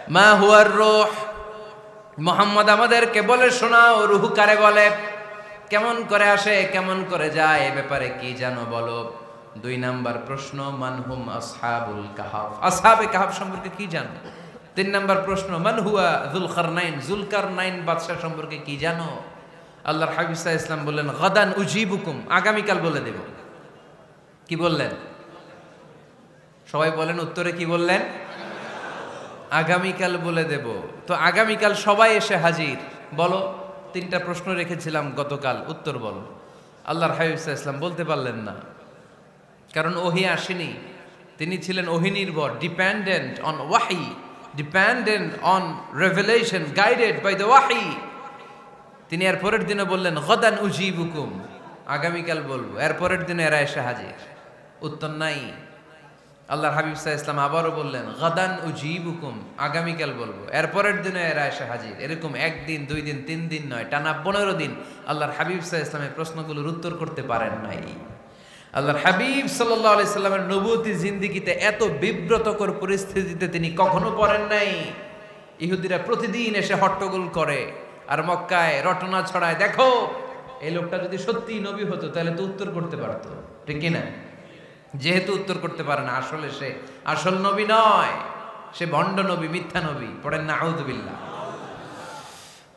মা হুয়ার রূহ, মুহাম্মদ আমাদেরকে বলে শোনাও রূহ কারে বলে, কেমন করে আসে, কেমন করে যায়, এ ব্যাপারে কি জানো বলো। 2 নাম্বার প্রশ্ন, মানহুম আসহাবুল কাহাফ, আসহাবে কাহাফ সম্পর্কে কি জানো। 3 নাম্বার প্রশ্ন, মান হুয়া যুলকারনাইন, যুলকারনাইন বাদশা সম্পর্কে কি জানো। আল্লাহর হাবিব সাল্লাল্লাহু আলাইহি ওয়াসাল্লাম বললেন গাদান উজিবুকুম, আগামীকাল বলে দেব। কি বললেন? সবাই বলেন উত্তরে কি বললেন? আগামীকাল বলে দেব। তো আগামীকাল সবাই এসে হাজির। বলো, 3টা প্রশ্ন রেখেছিলাম গতকাল, উত্তর বলো। আল্লাহর হাবিব সাল্লাল্লাহু আলাইহি ওয়াসাল্লাম বলতে পারলেন না, কারণ ওহী আসেনি। তিনি ছিলেন ওহী নির্ভর, ডিপেন্ডেন্ট অন ওয়াহি, dependent on revelation, guided by the ওয়াহি। তিনি এর পরের দিনে বললেন গাদান উজিবুকুম, আগামীকাল বলবো। এর পরের দিনে এরা এসে হাজির, উত্তর নাই। আল্লাহর হাবিব সাল্লাল্লাহু আলাইহি ওয়াসাল্লাম আবারও বললেন গাদান উজিবুকুম, আগামীকাল বলবো। এর পরের দিনে এরা এসে হাজির। এরকম 1 দিন 2 দিন 3 দিন নয়, টানা 15 দিন আল্লাহর হাবিব সাল্লাল্লাহু আলাইহি ওয়াসাল্লামের প্রশ্নগুলোর উত্তর করতে পারেন নাই। আল্লাহর হাবিব সাল্লাল্লাহু আলাইহি সাল্লামের নবুয়তি জিন্দেগিতে এত বিব্রতকর পরিস্থিতিতে তিনি কখনো পড়েন নাই। ইহুদিরা প্রতিদিন এসে হট্টগোল করে আর মক্কায় রটনা ছড়ায়, দেখো এই লোকটা যদি সত্যিই নবী হতো তাহলে তো উত্তর করতে পারতো, ঠিক কি না? যেহেতু উত্তর করতে পারে না, আসলে সে আসল নবী নয়, সে ভণ্ড নবী, মিথ্যা নবী। পড়েন না আউযুবিল্লাহ।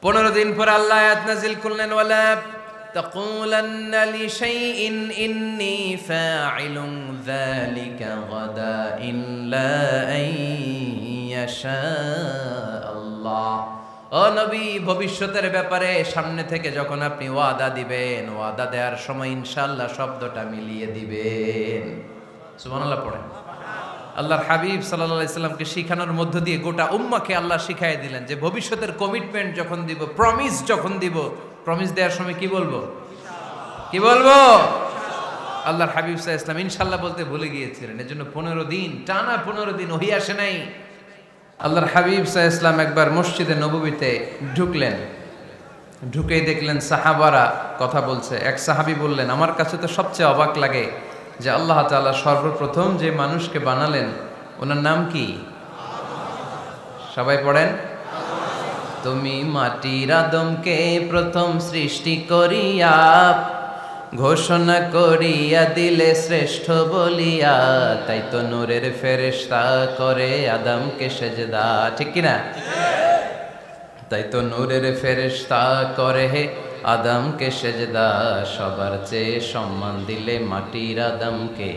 15 দিন পর আল্লাহ আয়াত নাযিল করলেন, ওয়ালা তাকুলান্না লিশাইইন ইন্নী ফাইলুন যালিকা গাদা ইল্লা আইয়াশা আল্লাহ। ও নবী, ভবিষ্যতের ব্যাপারে সামনে থেকে যখন আপনি ওয়াদা দিবেন, ওয়াদা দেওয়ার সময় ইনশাআল্লাহ শব্দটা মিলিয়ে দিবেন। সুবহানাল্লাহ পড়েন। আল্লাহর হাবিব সাল্লাল্লাহু আলাইহি সাল্লামকে শিখানোর মধ্য দিয়ে গোটা উম্মাহকে আল্লাহ শিখাই দিলেন যে ভবিষ্যতের কমিটমেন্ট যখন দিব, প্রমিস যখন দিব, প্রমিস দেওয়ার সময় কি বলবো? কি বলবো? আল্লাহর হাবিব সাল্লাল্লাহু আলাইহি সাল্লাম ইনশাআল্লাহ বলতে ভুলে গিয়েছিলেন। এজন্য 15 দিন, টানা 15 দিন ওহী আসে নাই। আল্লাহর হাবিব সাল্লাল্লাহু আলাইহি সাল্লাম একবার মসজিদে নববীতে ঢুকলেন, ঢুকেই দেখলেন সাহাবারা কথা বলছে। এক সাহাবী বললেন, আমার কাছে তো সবচেয়ে অবাক লাগে যে আল্লাহ তাআলা সর্বপ্রথম যে মানুষকে বানালেন ওনার নাম কি? সবাই পড়েন। তুমি মাটির আদমকে প্রথম সৃষ্টি করিয়া ঘোষণা করিয়া দিলে শ্রেষ্ঠ বলিয়া, তাই তো নূরের ফেরেশতা করে আদমকে সেজদা, ঠিক কিনা? তাই তো নূরের ফেরেশতা করে হে আদমকে সেজদা, সবার চেয়ে সম্মান দিলে মাটির আদমকে।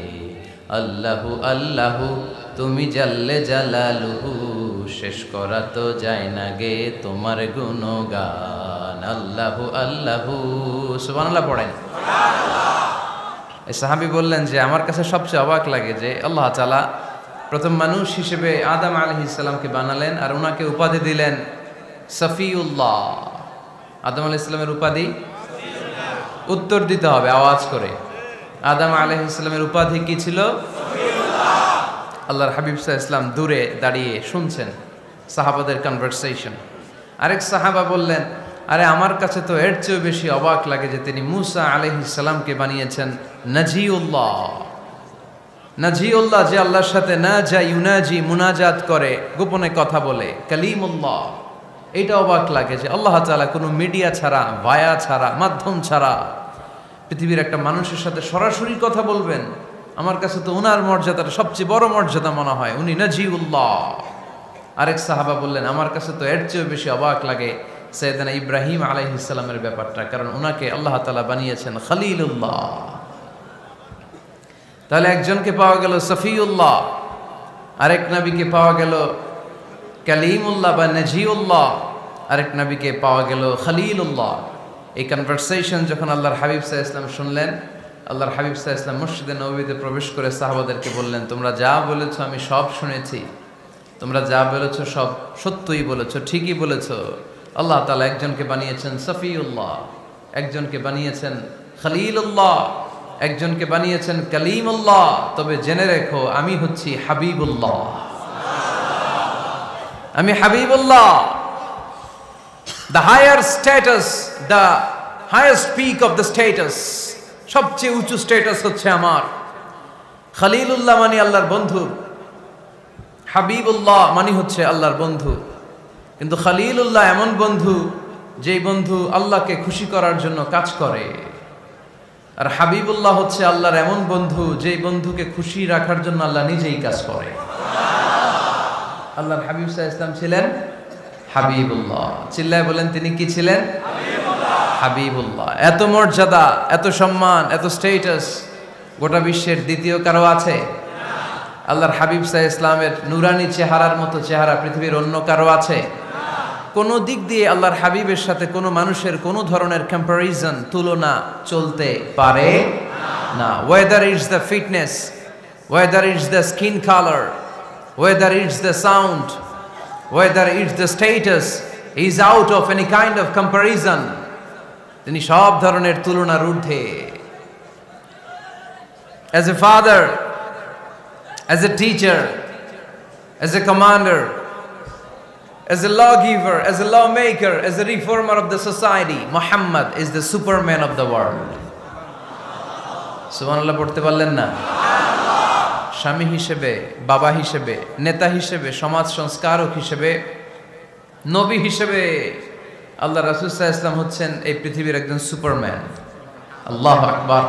আল্লাহু আল্লাহু তুমি জাল্লে জালালুহু, শেষ করা তো যায় না গে তোমার গুণগান। আল্লাহু আল্লাহু, সুবহানাল্লাহ পড়েন। এই সাহাবী বললেন যে আমার কাছে সবচেয়ে অবাক লাগে যে আল্লাহ তাআলা প্রথম মানুষ হিসেবে আদম আলাইহিস সালামকে বানালেন আর ওনাকে উপাধি দিলেন সফিউল্লাহ। আদম আলাইহিস সালামের উপাধি? উত্তর দিতে হবে আওয়াজ করে। আদম আলাইহিস সালামের উপাধি কি ছিল? আল্লাহর হাবিব সাল্লাল্লাহু আলাইহি ওয়াসাল্লাম দূরে দাঁড়িয়ে শুনছেন সাহাবাদের কনভারসেশন। আরেক সাহাবা বললেন, আরে আমার কাছে তো এর চেয়েও বেশি অবাক লাগে যে তিনি মূসা আলাইহিস সালামকে বানিয়েছেন নাজিউল্লাহ। নাজিউল্লাহ, যে আল্লাহর সাথে না যা ইউনাজি, মুনাজাত করে, গোপনে কথা বলে, কালিমুল্লাহ। এইটা অবাক লাগে যে আল্লাহ তাআলা কোনো মিডিয়া ছাড়া, ভায়া ছাড়া, মাধ্যম ছাড়া পৃথিবীর একটা মানুষের সাথে সরাসরি কথা বলবেন। আমার কাছে তো ওনার মর্যাদাটা সবচেয়ে বড় মর্যাদা মনে হয়, উনি নাজিউল্লাহ। আরেক সাহাবা বললেন, আমার কাছে তো এর চেয়েও বেশি অবাক লাগে সাইয়েদনা ইব্রাহিম আলাইহিস সালামের ব্যাপারটা, কারণ ওনাকে আল্লাহ তাআলা বানিয়েছেন খলিলুল্লাহ। তাহলে একজনকে পাওয়া গেল সফিউল্লাহ, আরেক নবীকে পাওয়া গেল কালিমুল্লাহ বা নাজিউল্লাহ, আরেক নবীকে পাওয়া গেল খলিলুল্লাহ। এই কনভারসেশন যখন আল্লাহর হাবিব সাল্লাল্লাহু আলাইহি ওয়াসাল্লাম শুনলেন, আল্লাহর হাবিব সাল্লাল্লাহু আলাইহি ওয়াসাল্লাম মসজিদে নববীতে প্রবেশ করে সাহাবাদেরকে বললেন, তোমরা যা বলেছো আমি সব শুনেছি, তোমরা যা বলেছো সব সত্যই বলেছো, ঠিকই বলেছো। আল্লাহ তাআলা একজনকে বানিয়েছেন সফিউল্লাহ, একজনকে বানিয়েছেন খলিলুল্লাহ, একজনকে বানিয়েছেন কালিমুল্লাহ। তবে জেনে রেখো আমি হচ্ছি হাবিবুল্লাহ, আমি Habibullah. The higher status, the highest peak of the status, সবচেয়ে উঁচু স্ট্যাটাস হচ্ছে আমার। খলিলুল্লাহ মানে আল্লাহর বন্ধু, হাবিবুল্লাহ মানে হচ্ছে আল্লাহর বন্ধু, কিন্তু খলিলুল্লাহ এমন বন্ধু যেই বন্ধু আল্লাহকে খুশি করার জন্য কাজ করে। আর হাবিবুল্লাহ হচ্ছে আল্লাহর এমন বন্ধু যেই বন্ধুকে খুশি রাখার জন্য আল্লাহ নিজেই কাজ করে। আল্লাহর হাবিব সাল্লাল্লাহু আলাইহি ওয়াসাল্লাম ছিলেন হাবিবুল্লাহ। চিল্লায় বলেন তিনি কি ছিলেন? হাবিবুল্লাহ। এত মর্যাদা, এত সম্মান, এত স্টেটাস গোটা বিশ্বের দ্বিতীয় কারো আছে? আল্লাহর হাবিব সাল্লাল্লাহু আলাইহি ওয়াসাল্লামের নুরানি চেহারার মতো চেহারা পৃথিবীর অন্য কারো আছে? কোনো দিক দিয়ে আল্লাহর হাবিবের সাথে কোনো মানুষের কোনো ধরনের কম্প্যারিজন, তুলনা চলতে পারে না। Whether it's the fitness, whether it's the skin colour, whether it's the sound, whether it's the status, is out of any kind of comparison. তিনি সব ধরনের তুলনার ঊর্ধ্বে। As a father, as a teacher, as a commander, as a lawgiver, as a lawmaker, as a reformer of the society, Muhammad is the superman of the world. সুবহানাল্লাহ পড়তে পারলেন না? স্বামী হিসেবে, বাবা হিসেবে, নেতা হিসেবে, সমাজ সংস্কারক হিসেবে, নবী হিসেবে আল্লাহ রাসূল সাল্লাল্লাহু আলাইহি ওয়াসাল্লাম হচ্ছেন এই পৃথিবীর একজন সুপারম্যান। আল্লাহু আকবার।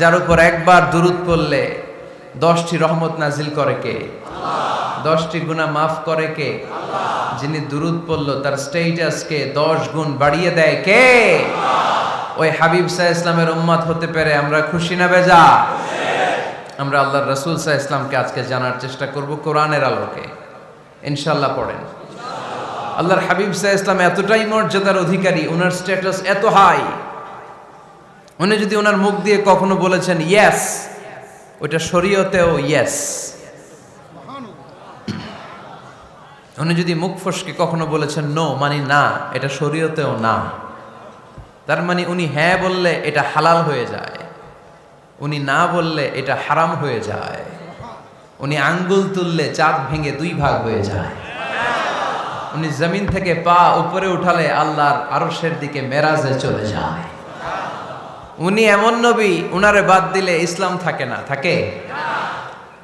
যার উপর একবার দুরূদ পড়লে 10টি রহমত নাজিল করে কে? 10টি গুনাহ মাফ করে কে? যিনি দুরূদ পড়ল তার স্ট্যাটাসকে 10 গুণ বাড়িয়ে দেয় কে? ওই হাবিব সাল্লাল্লাহু আলাইহি ওয়াসাল্লামের উম্মত হতে পেরে আমরা খুশি না বেজা? আমরা আল্লাহর রাসূল সাল্লাল্লাহু আলাইহি ওয়াসাল্লামকে আজকে জানার চেষ্টা করব কোরআনের আলোকে। ইনশাআল্লাহ পড়েন। আল্লাহর হাবিব সাল্লাল্লাহু আলাইহি ওয়াসাল্লাম এতটাই মর্যাদার অধিকারী, ওনার স্ট্যাটাস এত হাই, উনি যদি ওনার মুখ দিয়ে কখনো বলেছেন ইয়েস, ওইটা শরীয়তেও ইয়েস। উনি যদি মুখ ফসকে কখনো বলেছেন নো, মানে না, এটা শরীয়তেও না। তার মানে উনি হ্যাঁ বললে এটা হালাল হয়ে যায়, উনি না বললে এটা হারাম হয়ে যায়। উনি আঙ্গুল তুললে চাঁদ ভেঙে 2 ভাগ হয়ে যায়। উনি জমিন থেকে পা উপরে উঠালে আল্লাহর আরশের দিকে মেরাজে চলে যায়। উনি এমন নবী, উনারে বাদ দিলে ইসলাম থাকে না, থাকে?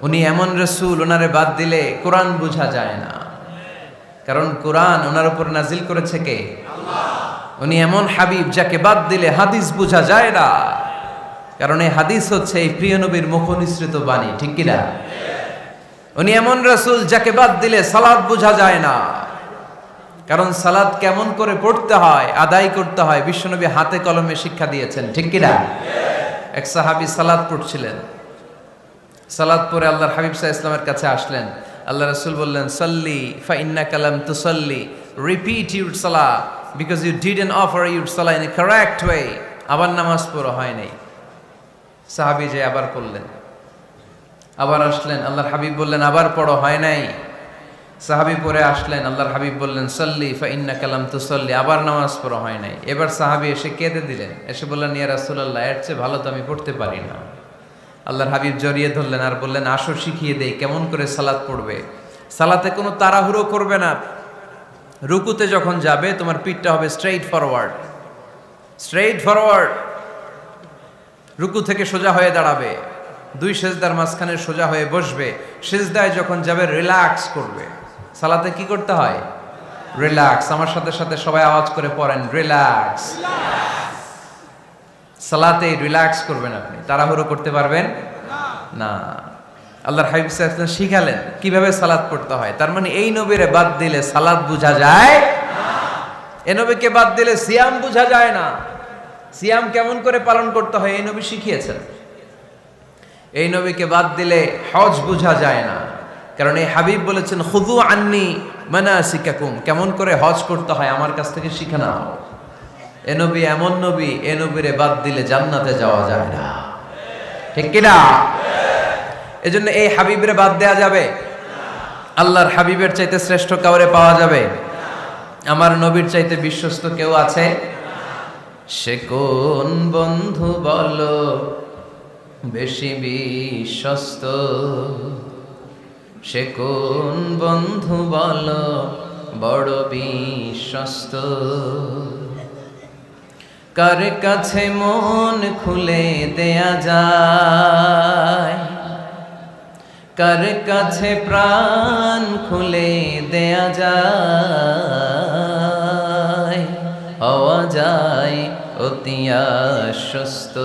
উনি এমন রাসূল, উনারে বাদ দিলে কোরআন বোঝা যায় না, কারণ কোরআন ওনার উপর নাজিল করেছে কে? আল্লাহ। উনি এমন হাবিব যাকে বাদ দিলে হাদিস বোঝা যায় না, কারণ এই হাদিস হচ্ছে এই প্রিয় নবীর মুখনিসৃত বাণী, ঠিক কি না? উনি এমন রাসূল যাকে বাদ দিলে সালাত বোঝা যায় না, কারণ সালাত কেমন করে পড়তে হয়, আদায় করতে হয় বিশ্বনবী হাতে কলমে শিক্ষা দিয়েছেন, ঠিক কি না? এক সাহাবী সালাত পড়ছিলেন, সালাত পড়ে আল্লাহর হাবিব সাল্লাল্লাহু আলাইহি ওয়াসাল্লামের কাছে আসলেন। আল্লাহ রাসূল বললেন সাল্লি ফা ইন্নাকা লাম তুসাল্লি, repeat your salah because you didn't offer your salah in a correct way. আবার নামাজ পড়া হয় নাই। সাহাবী যে আবার পড়লেন, আবার আসলেন, আল্লাহর হাবিব বললেন আবার পড়ো, হয় নাই। সাহাবী পরে আসলেন, আল্লাহর হাবিব বললেন সাল্লি ফা ইন্নাকা লাম তুসাল্লি, আবার নামাজ পড়া হয় নাই। এবার সাহাবী এসে কেঁদে দিলেন, এসে বললেন ইয়া রাসূলুল্লাহ, এর চেয়ে ভালো তো আমি পড়তে পারি না। আল্লাহর হাবিব জড়িয়ে ধরলেন আর বললেন আসো শিখিয়ে দেই কেমন করে সালাত পড়বে। সালাতে কোনো তাড়াহুড়ো করবে না। রুকুতে যখন যাবে তোমার পিঠটা হবে স্ট্রেইট ফরওয়ার্ড, স্ট্রেইট ফরওয়ার্ড। রুকু থেকে সোজা হয়ে দাঁড়াবে, 2 সেজদার মাঝখানে সোজা হয়ে বসবে। সেজদায় যখন যাবে রিল্যাক্স করবে। সালাতে কি করতে হয়? রিল্যাক্স। আমার সাথে সাথে সবাই আওয়াজ করে পড়েন রিল্যাক্স। সালাতে রিল্যাক্স করবেন, আপনি তাড়াহুড়ো করতে পারবেন না। আল্লাহর হাবিব সাল্লাল্লাহু আলাইহি ওয়াসাল্লাম শিখালেন কিভাবে সালাত পড়তে হয়। তার মানে এই নবীরে বাদ দিলে সালাত বোঝা যায় না, এই নবীকে বাদ দিলে সিয়াম বোঝা যায় না। সিয়াম কেমন করে পালন করতে হয় এই নবী শিখিয়েছেন। এই নবীকে বাদ দিলে হজ বোঝা যায় না, কারণ এই হাবিব বলেছেন খুযু আন্নী মানাসিকাকুম, কেমন করে হজ করতে হয় আমার কাছ থেকে শিখে নাও। এ নবী এমন নবী, এ নবীরে বাদ দিলে জান্নাতে যাওয়া যায় না, ঠিক কি না? এজন্য এই হাবিবরে বাদ দেয়া যাবে? আল্লাহর হাবিবের চাইতে শ্রেষ্ঠ কাউরে পাওয়া যাবে? আমার নবীর চাইতে বিশ্বস্ত কেউ আছে? সে কোন বন্ধু বলো বেশি বিশ্বস্ত, সে কোন বন্ধু বলো বড় বিশ্বস্ত, কার কাছে মন খুলে দেয়া যায়, কার কাছে প্রাণ খুলে দেয়া যায়, হওয়া যায় অতি আশ্বস্ত।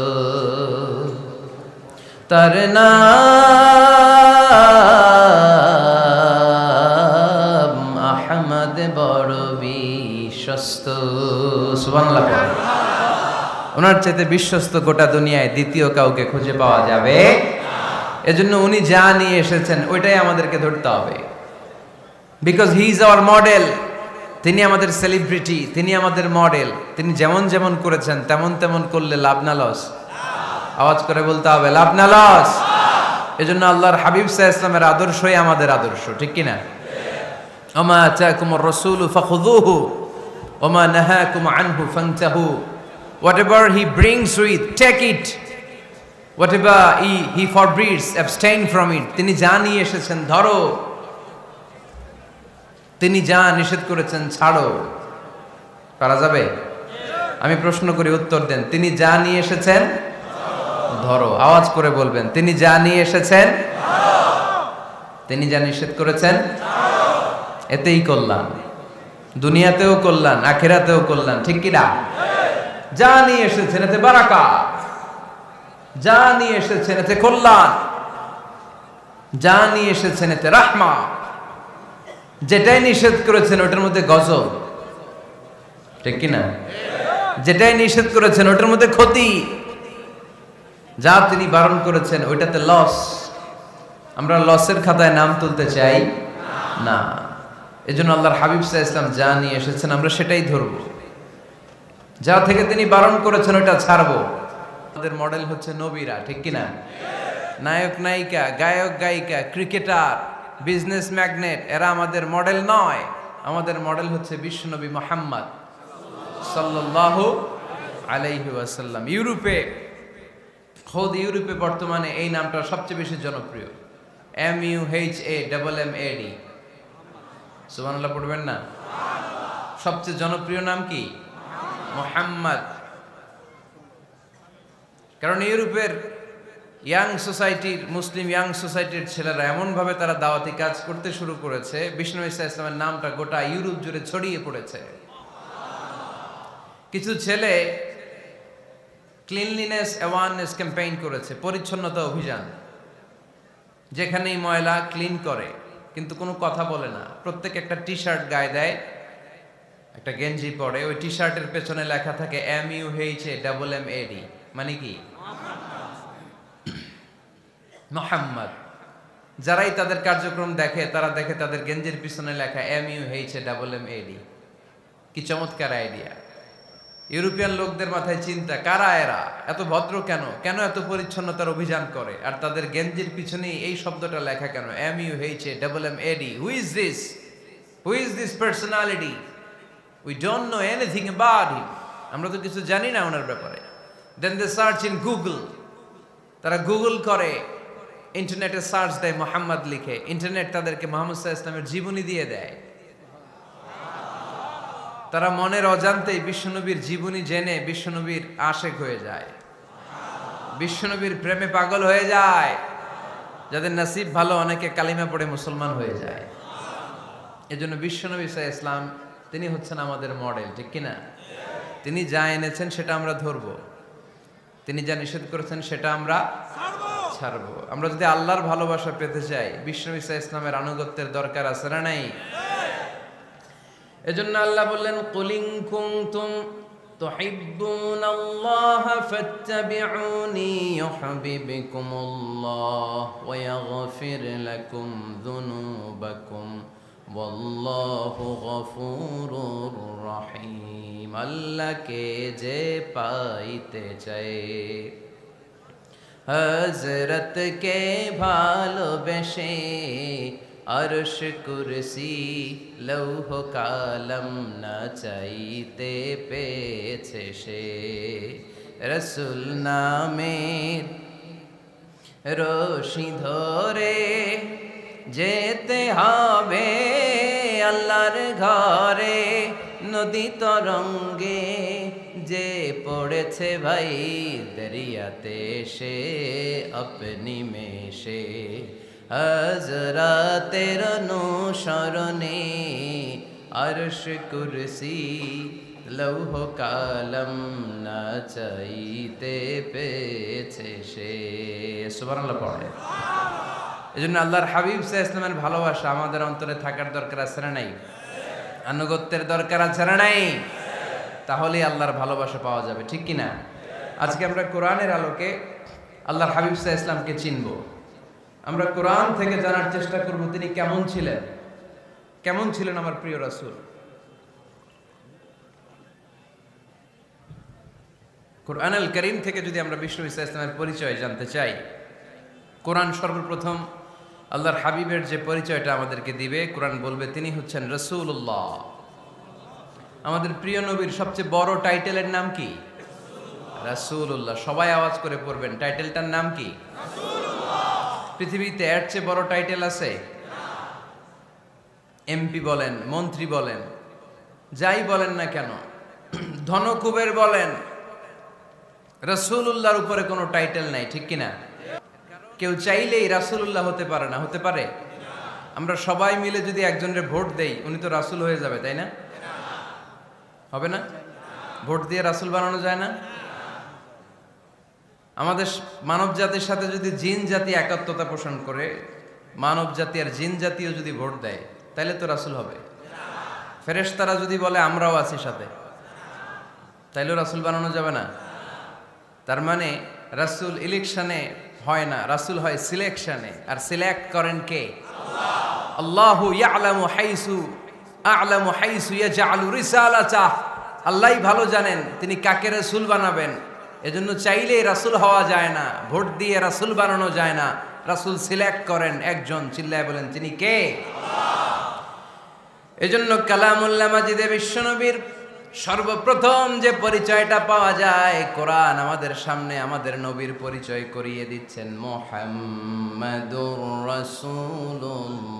তার নাম আহমদ বড় বিশ্বস্ত। সুবহানাল্লাহ। ওনার চাইতে বিশ্বস্ত গোটা দুনিয়ায় দ্বিতীয় কাউকে খুঁজে পাওয়া যাবে। এজন্য উনি যা নিয়ে এসেছেন ওইটাই আমাদেরকে ধরতে হবে, because he is our model. তিনি আমাদের সেলিব্রিটি, তিনি আমাদের মডেল। তিনি যেমন যেমন করেছেন তেমন তেমন করলে লাভ না লস? আওয়াজ করে বলতে হবে, লাভ না লস? এজন্য আল্লাহর হাবিব সাল্লাল্লাহু আলাইহি ওয়াসাল্লামের আদর্শই আমাদের আদর্শ, ঠিক কি না? ওমা আতাকুমুর রাসূলু ফাখুযুহু ওমা নাহাকুম আনহু ফান্তাহু। Whatever he brings with, take it. Whatever he forbids, abstain from it. তিনি যা নিয়ে এসেছেন ধরো, তিনি যা নিষেধ করেছেন ছাড়ো। পারা যাবে? আমি প্রশ্ন করি, উত্তর দেন। তিনি যা নিয়ে এসেছেন ধরো। আওয়াজ করে বলবেন, তিনি যা নিয়ে এসেছেন ধরো, তিনি যা নিষেধ করেছেন ছাড়ো। এতেই কল্যাণ, দুনিয়াতেও কল্যাণ, আখিরাতেও কল্যাণ, ঠিক কি না? যা নিয়ে এসেছেন এতে বারাকাত, যা নিয়ে এসেছেন এতে কল্যাণ, যা নিয়ে এসেছেন এতে রাহমা। যেটাই নিষেধ করেছেন ওটার মধ্যে গজব, ঠিক কি না? যেটাই নিষেধ করেছেন ওটার মধ্যে ক্ষতি, যা তিনি বারণ করেছেন ওইটাতে লস। আমরা লসের খাতায় নাম তুলতে চাই না। এজন্য আল্লাহর হাবিব সাল্লাল্লাহু আলাইহি ওয়াসাল্লাম যা নিয়ে এসেছেন আমরা সেটাই ধরব, যা থেকে তিনি বারণ করেছেন ওটা ছাড়বো। আমাদের মডেল হচ্ছে নবীরা, ঠিক কি না? নায়ক নায়িকা, গায়ক গায়িকা, ক্রিকেটার, বিজনেস ম্যাগনেট, এরা আমাদের মডেল নয়। আমাদের মডেল হচ্ছে বিশ্বনবী মুহাম্মদ সাল্লাল্লাহু আলাইহি ওয়াসাল্লাম। ইউরোপে বর্তমানে এই নামটা সবচেয়ে বেশি জনপ্রিয়, MUHAMMAD। সুবহানাল্লাহ পড়বেন না? সবচেয়ে জনপ্রিয় নাম কি? মুহাম্মদ। কারণ ইউরোপের ইয়াং সোসাইটির, মুসলিম ইয়াং সোসাইটির ছেলেরা এমনভাবে তারা দাওয়াতি কাজ করতে শুরু করেছে, বিষ্ণু ঈসা ইসলামের নামটা গোটা ইউরোপ জুড়ে ছড়িয়ে পড়েছে। কিছু ছেলে ক্লিনলিনেস অ্যাওয়ারনেস ক্যাম্পেইন করেছে, পরিচ্ছন্নতা অভিযান। যেখানেই ময়লা ক্লিন করে, কিন্তু কোনো কথা বলে না। প্রত্যেক একটা টি শার্ট গায়ে দেয়, একটা গেঞ্জি পরে, ওই টি শার্টের পেছনে লেখা থাকে MUHAMMAD, মানে কি? মুহাম্মদ। যারাই তাদের কার্যক্রম দেখে তারা দেখে তাদের গেঞ্জির পিছনে লেখা MUHAMMAD। কি চমৎকার আইডিয়া! ইউরোপিয়ান লোকদের মাথায় চিন্তা, কারা এরা, এত ভদ্র কেন, কেন এত পরিচ্ছন্নতার অভিযান করে, আর তাদের গেঞ্জির পিছনেই এই শব্দটা লেখা কেন, MUHAMMAD। Who is this personality? We don't know anything about him. আমরা তো কিছু জানি না ওনার ব্যাপারে। Then they search in Google. তারা গুগল করে, ইন্টারনেটে সার্চ দেয় মুহাম্মদ লিখে, ইন্টারনেট তাদেরকে মুহাম্মদ সাল্লাল্লাহু আলাইহি ওয়াসাল্লামের জীবনী দিয়ে দেয়। তারা মনের অজান্তেই বিশ্বনবীর জীবনী জেনে বিশ্বনবীর আশেক হয়ে যায়, বিশ্বনবীর প্রেমে পাগল হয়ে যায়। যাদের নসিব ভালো, অনেকে কালিমা পড়ে মুসলমান হয়ে যায়। এজন্য বিশ্বনবী সাল্লাল্লাহু আলাইহি ওয়াসাল্লাম তিনি হচ্ছেন আমাদের মডেল, ঠিক কিনা? তিনি যা এনেছেন সেটা আমরা ধরবো, তিনি যা নিষেধ করেছেন সেটা আমরা ছাড়বো। আমরা যদি আল্লাহর ভালোবাসা পেতে চাই, বিশ্বনবী সাল্লাল্লাহু আলাইহি ওয়াসাল্লামের আনুগত্যের দরকার আছে না নাই? এজন্য আল্লাহ বললেন, কুল ইন কুনতুম তুহিব্বুনাল্লাহা ফাত্তাবিউনি ইউহিব্বুকুমুল্লাহ ওয়া ইয়াগফির লাকুম যুনুবাকুম ওয়াল্লাহু গফুরুর রহিম। আল্লাহকে যে পাইতে চায়, হযরতকে ভালোবেসে আরশ কুরসি লৌহ কালম না চাইতে পেয়েছে সে। রসুল নামের রশি ধরে যেতে হবে আল্লাহর ঘরে। নদী তরঙ্গে যে পড়েছে ভাই দরিয়াতে, সে আপনি মেশে হযরতের অনুসরণে আরশ কুরসি লৌহ কালম না চাইতে পেয়েছে সে। সুবহানাল্লাহ পড়ে। এজন্য আল্লাহর হাবিব সাল্লাল্লাহু আলাইহি ওয়াসাল্লামের ভালোবাসা আমাদের অন্তরে থাকার দরকার আছে না নাই? আনুগত্যের দরকার আছে না নাই? তাহলে আল্লাহর ভালোবাসা পাওয়া যাবে, ঠিক কি না? আজকে আমরা কোরআনের আলোকে আল্লাহর হাবিব সাল্লাল্লাহু আলাইহি ওয়াসাল্লামকে চিনব। আমরা কোরআন থেকে জানার চেষ্টা করব তিনি কেমন ছিলেন, কেমন ছিলেন আমার প্রিয় রাসূল। কোরআনুল কারীম থেকে যদি আমরা বিষ্ণু ঈসা ইসলামের পরিচয় জানতে চাই, কোরআন সর্বপ্রথম আল্লাহর হাবিবের যে পরিচয়টা আমাদেরকে দিবে, কোরআন বলবে তিনি হচ্ছেন রাসূলুল্লাহ। আমাদের প্রিয় নবীর সবচেয়ে বড় টাইটেলের নাম কি? রাসূলুল্লাহ। সবাই আওয়াজ করে পড়বেন, টাইটেলটার নাম কি? পৃথিবীতে এর চেয়ে বড় টাইটেল আছে? এমপি বলেন, মন্ত্রী বলেন, যাই বলেন না কেন, ধনকুবের বলেন, রাসূলুল্লাহর উপরে কোনো টাইটেল নাই, ঠিক কিনা? কেউ চাইলেই রাসূলুল্লাহ হতে পারে না, হতে পারে? আমরা সবাই মিলে যদি একজনের ভোট দেই, উনি তো রাসূল হয়ে যাবে, তাই না? হবে না? ভোট দিয়ে রাসূল বানানো যায় না? আমাদের মানব জাতির সাথে যদি জিন জাতি একাত্মতা পোষণ করে, মানব জাতি আর জিন জাতিও যদি ভোট দেয়, তাহলে তো রাসূল হবে। ফেরেশতারা যদি বলে আমরাও আছি সাথে, তাইলেও রাসূল বানানো যাবে না। তার মানে রাসূল ইলেকশনে হয় না, রাসূল হয় সিলেকশনে। আর সিলেক্ট করেন কে? আল্লাহু ইয়ালামু হাইসু ইয়াজআলু রিসালাতাহ। আল্লাহই ভালো জানেন তিনি কাকে রাসূল বানাবেন। এজন্য চাইলেই রাসূল হওয়া যায় না, ভোট দিয়ে রাসূল বানানো যায় না। রাসূল সিলেক্ট করেন একজন, চিল্লায় বলেন তিনি কে? এজন্য কালামুল্লাহ মাজিদে বিশ্বনবীর সর্বপ্রথম যে পরিচয়টা পাওয়া যায়, কোরআন আমাদের সামনে আমাদের নবীর পরিচয় করিয়ে দিচ্ছেন, মুহাম্মাদুর রাসূলুল্লাহ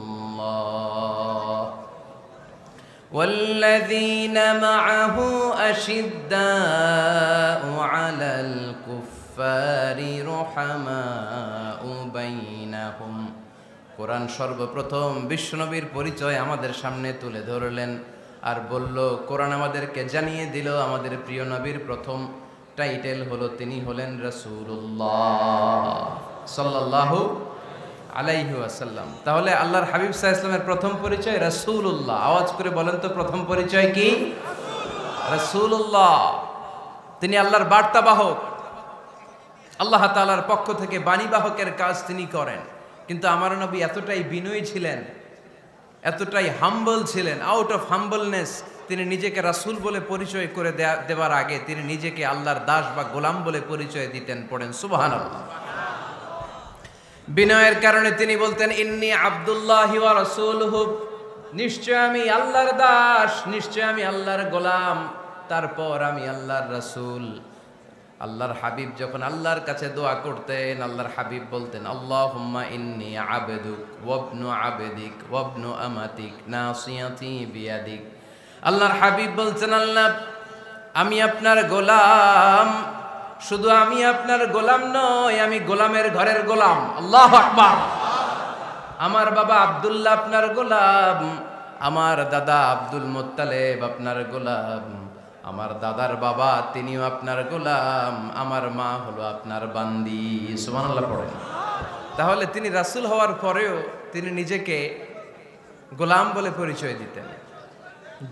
ওয়াল্লাযীনা মাআহু আশিদ্দাউ আলাল কুফফারি রুহামাউ বাইনাহুম। কোরআন সর্বপ্রথম বিশ্বনবীর পরিচয় আমাদের সামনে তুলে ধরলেন আর বলল, কোরআন আমাদেরকে জানিয়ে দিল আমাদের প্রিয় নবীর প্রথম টাইটেল হলো তিনি হলেন রাসূলুল্লাহ সাল্লাল্লাহু আলাইহি ওয়াসাল্লাম। তাহলে আল্লাহর হাবিব সাল্লাল্লাহু আলাইহি ওয়াসাল্লামের প্রথম পরিচয় রাসূলুল্লাহ। আওয়াজ করে বলেন তো প্রথম পরিচয় কি? রাসূলুল্লাহ। তিনি আল্লাহর বার্তাবাহক, আল্লাহ তাআলার পক্ষ থেকে বাণীবাহকের কাজ তিনি করেন। কিন্তু আমার নবী এতটাই বিনয়ী ছিলেন, এতটাই হাম্বল ছিলেন, আউট অফ হাম্বলনেস তিনি নিজেকে রাসূল বলে পরিচয় করে দেওয়ার আগে তিনি নিজেকে আল্লাহর দাস বা গোলাম বলে পরিচয় দিতেন। পড়েন সুবহানাল্লাহ। বিনয়ের কারণে তিনি বলতেন, ইন্নী আব্দুল্লাহি ওয়া রাসূলুহু, নিশ্চয় আমি আল্লাহর দাস, নিশ্চয় আমি আল্লাহর গোলাম, তারপর আমি আল্লাহর রাসূল। আল্লাহর হাবিব যখন আল্লাহর কাছে দোয়া করতেন, আল্লাহর হাবিব বলতেন, আল্লাহুম্মা ইন্নী আবদুক ওয়া ইবনু আবদিক ওয়া ইবনু আমাতিক নাসিয়াতি বিয়াদিক। আল্লাহর হাবিব বলছেন, আল্লাহ আমি আপনার গোলাম, শুধু আমি আপনার গোলাম নয়, আমি গোলামের ঘরের গোলাম। আল্লাহু আকবার। আমার বাবা আব্দুল্লাহ আপনার গোলাম, আমার দাদা আব্দুল মুত্তালিব আপনার গোলাম, আমার দাদার বাবা তিনিও আপনার গোলাম, আমার মা হলো আপনার বান্দি। সুবহানাল্লাহ পড়েন। তাহলে তিনি রাসূল হওয়ার পরেও তিনি নিজেকে গোলাম বলে পরিচয় দিতেন,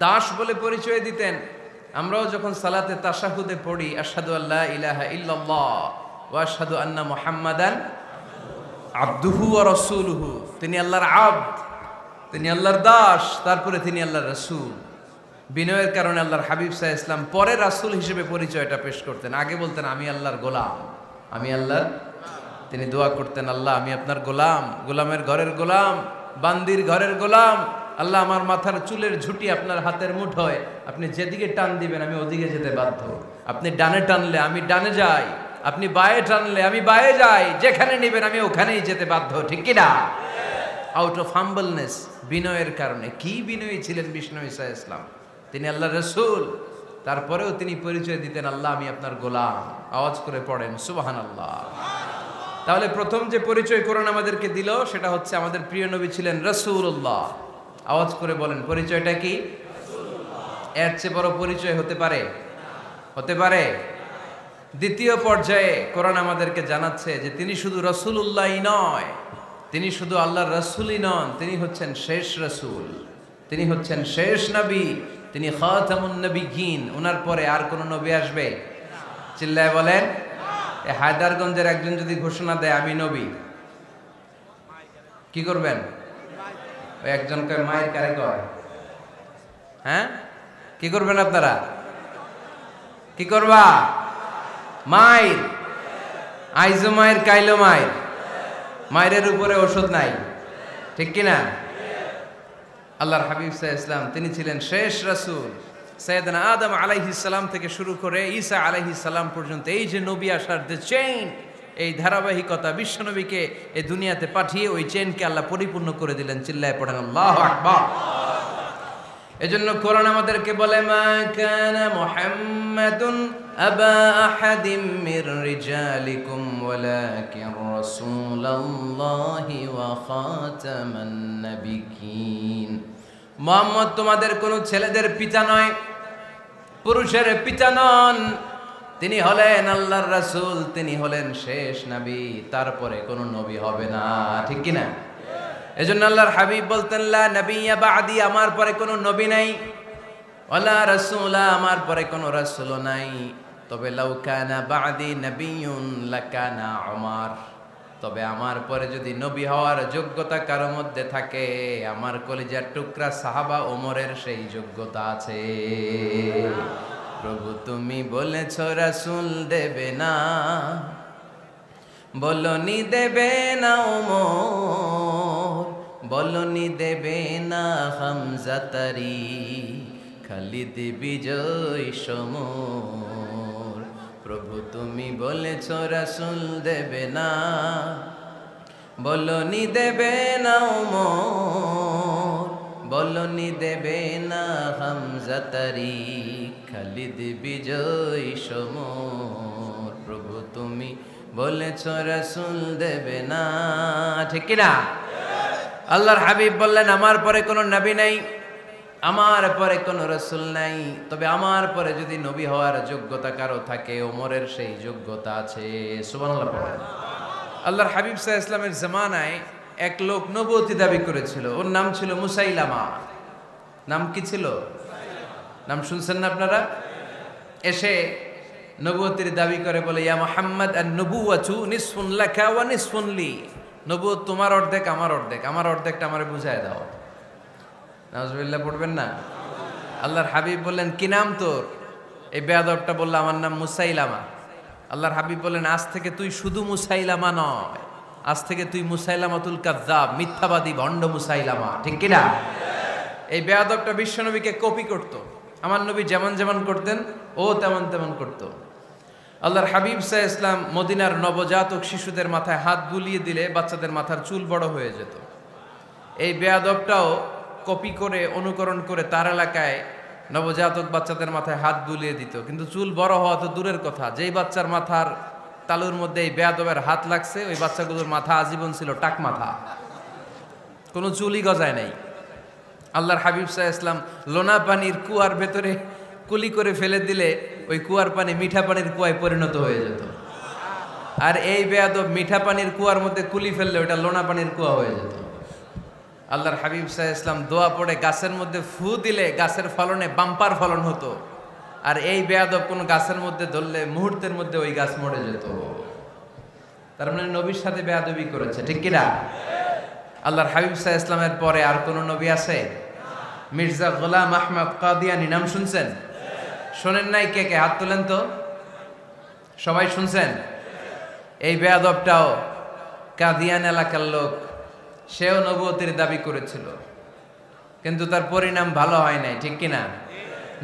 দাস বলে পরিচয় দিতেন। আমরাও যখন সালাতে তাশাহুদে পড়ি, আশহাদু আল্লা ইলাহা ইল্লাল্লাহ ওয়া আশহাদু আন্না মুহাম্মাদান আবদুহু ওয়া রাসূলুহু, তিনি আল্লাহর আবদ, তিনি আল্লাহর দাস, তারপরে তিনি আল্লাহর রাসূল। বিনয়ের কারণে আল্লাহর হাবিব সাল্লাল্লাহু আলাইহি ওয়াসাল্লাম পরে রাসূল হিসেবে পরিচয়টা পেশ করতেন। আগে বলতেন আমি আল্লাহর গোলাম, আমি আল্লাহর। তিনি দোয়া করতেন, আল্লাহ আমি আপনার গোলাম, গোলামের ঘরের গোলাম, বান্দির ঘরের গোলাম। আল্লাহ আমার মাথার চুলের ঝুঁটি আপনার হাতের মুঠোয়, আপনি যেদিকে টান দিবেন আমি ওদিকে যেতে বাধ্য। আপনি ডানে টানলে আমি ডানে যাই, আপনি বায়ে টানলে আমি বায়ে যাই, যেখানে নেবেন আমি ওখানেই যেতে বাধ্য, ঠিক কিনা? আউট অফ হাম্বলনেস, বিনয়ের কারণে। কি বিনয়ী ছিলেন বিষ্ণু ঈসা ইসলাম। তিনি আল্লাহর রাসূল, তারপরেও তিনি পরিচয় দিতেন, আল্লাহ আমি আপনার গোলাম। আওয়াজ করে পড়েন সুবহানাল্লাহ। তাহলে প্রথম যে পরিচয় কোরআন আমাদেরকে দিল সেটা হচ্ছে আমাদের প্রিয় নবী ছিলেন রাসূলুল্লাহ। আওয়াজ করে বলেন পরিচয়টা কি? এর চেয়ে বড় পরিচয় হতে পারে? হতে পারে? দ্বিতীয় পর্যায়ে কোরআন আমাদেরকে জানাচ্ছে যে তিনি শুধু রাসূলুল্লাহই নয়, তিনি শুধু আল্লাহর রাসূলই নন, তিনি হচ্ছেন শেষ রাসূল, তিনি হচ্ছেন শেষ নবী, তিনি খাতামুন নবিয়্যিন। ওনার পরে আর কোন নবী আসবে? চিল্লায় বলেন। এই হায়দারগঞ্জের একজন যদি ঘোষণা দেয় আমি নবী, কি করবেন? ওই একজন কয় মায়ের কারে কয়, হ্যাঁ কি করবেন আপনারা? কি করবা? মায়ের আইজো মায়ের কাইলো মায়ের, মায়ের উপরে ওষুধ নাই, ঠিক কিনা? আল্লাহর হাবিব সাল্লাল্লাহু আলাইহি ওয়াসাল্লাম তিনি ছিলেন শেষ রাসূল। সাইয়েদনা আদম আলাইহিস সালাম থেকে শুরু করে ঈসা আলাইহিস সালাম পর্যন্ত এই যে নবী আসার যে চেইন, এই ধারাবাহিকতা, বিশ্বনবীকে এই দুনিয়াতে পাঠিয়ে ওই চেইনকে আল্লাহ পরিপূর্ণ করে দিলেন। চিল্লায় পড়েন আল্লাহু আকবার। এজন্য কোরআন আমাদেরকে বলে মা কানা মুহাম্মাদুন আবা আহাদিম মির রিজালিকুম ওয়ালাকিন রাসূলুল্লাহি ওয়া খাতামান নাবিয়্যিন। মুহাম্মদ তোমাদের কোন ছেলেদের পিতা নয়, পুরুষের পিতা নন, তিনি হলেন আল্লাহর রাসূল, তিনি হলেন শেষ নবী, তারপরে কোন নবী হবে না, ঠিক কি না? এজন্য আল্লাহর হাবিব বলতেন লা নবিয়্যা বা'দি, আমার পরে কোনো নবী নাই, ওয়ালা রাসূলা, আমার পরে কোনো রাসূল নাই। তবে লাউ কানা বা'দি নবিয়্যুন লাকানা উমর, তবে আমার পরে যদি নবী হওয়ার যোগ্যতা কারো মধ্যে থাকে, আমার কলিজার টুকরা সাহাবা ওমরের সেই যোগ্যতা আছে। প্রভু তুমি বলেছো রাসূল দেবে না, বলনি দেবে না ওমর, বলনি দেবে না হামজা তারি, খালিদ বিজয় সমর। প্রভু তুমি বলেছ রাসূল দেবে না, বলনি দেবে না ওমর, বলনি দেবে না হামজা তারি, খালিদ বিজয় সমর। প্রভু তুমি বলেছ রাসূল দেবে না, ঠিক কি না? আল্লাহর হাবিব বললেন আমার পরে কোনো নবী নাই, আমার পরে কোনো রাসূল নাই, তবে আমার পরে যদি নবী হওয়ার যোগ্যতা কারো থাকে, ওমরের সেই যোগ্যতা আছে। সুবহানাল্লাহ পড়েন। আল্লাহর হাবিব সাল্লাল্লাহু আলাইহি ওয়াসাল্লামের জামানায় এক লোক নবুয়তি দাবি করেছিল, ওর নাম ছিল মুসাইলামা। নাম কি ছিল? নাম শুনছেন না আপনারা? এসে নবুয়তির দাবি করে বলে ইয়া মুহাম্মদ আন-নবুওয়াতু নিসফুন লাকা ওয়া নিসফুন লি, নবুয়ত তোমার অর্ধেক আমার অর্ধেক, আমার অর্ধেকটা আমারে বুঝায় দাও। নাউজুবিল্লাহ পড়বেন না? আল্লাহর হাবিব বললেন কি নাম তোর? এই বেয়াদবটা বলল আমার নাম মুসাইলামা। আল্লাহর হাবিব বললেন আজ থেকে তুই শুধু মুসাইলামা নয়, আজ থেকে তুই মুসাইলামাতুল কাযযাব, মিথ্যাবাদী ভণ্ড মুসাইলামা, ঠিক কি না? এই বেয়াদবটা বিশ্বনবীকে কপি করত, আমার নবী যেমন যেমন করতেন ও তেমন তেমন করত। আল্লাহর হাবিব সাল্লাল্লাহু আলাইহি ওয়াসাল্লাম মদিনার নবজাতক শিশুদের মাথায় হাত বুলিয়ে দিলে বাচ্চাদের মাথার চুল বড় হয়ে যেত। এই বেয়াদবটাও কপি করে অনুকরণ করে তার এলাকায় নবজাতক বাচ্চাদের মাথায় হাত বুলিয়ে দিত, কিন্তু চুল বড় হওয়া তো দূরের কথা, যেই বাচ্চার মাথার তালুর মধ্যে এই বেয়াদবের হাত লাগছে ওই বাচ্চাগুলোর মাথা আজীবন ছিল টাক মাথা, কোনো চুলই গজায় নাই। আল্লাহর হাবিব সাল্লাল্লাহু আলাইহি ওয়াসাল্লাম লোনা পানির কুয়ার ভেতরে কুলি করে ফেলে দিলে ওই কুয়ার পানি মিঠা পানির কুয়ায় পরিণত হয়ে যেত। আর এই বেয়াদব মিঠা পানির কুয়ার মধ্যে কুলি ফেললে ওটা লোনা পানির কুয়া হয়ে যেত। আল্লাহর হাবিব সাল্লাল্লাহু আলাইহি ওয়াসাল্লাম দোয়া পড়ে গাছের মধ্যে ফু দিলে গাছের ফলনে বাম্পার ফলন হতো, আর এই বেয়াদব কোন গাছের মধ্যে ধরলে মুহূর্তের মধ্যে ওই গাছ মরে যেত। তার মানে নবীর সাথে বেয়াদবি করেছে, ঠিক কিনা? আল্লাহর হাবিব সাল্লাল্লাহু আলাইহি ওয়াসাল্লামের পরে আর কোন নবী আছে? মির্জা গোলাম আহমদ কাদিয়ানী নাম শুনছেন? শোনেন নাই? কে কে হাত তোলেন তো। সবাই শুনছেন? এই বেয়াদবটাও কাদিয়ান এলাকার লোক, সেও নবুয়তির দাবি করেছিল, কিন্তু তার পরিণাম ভালো হয় নাই, ঠিক কিনা?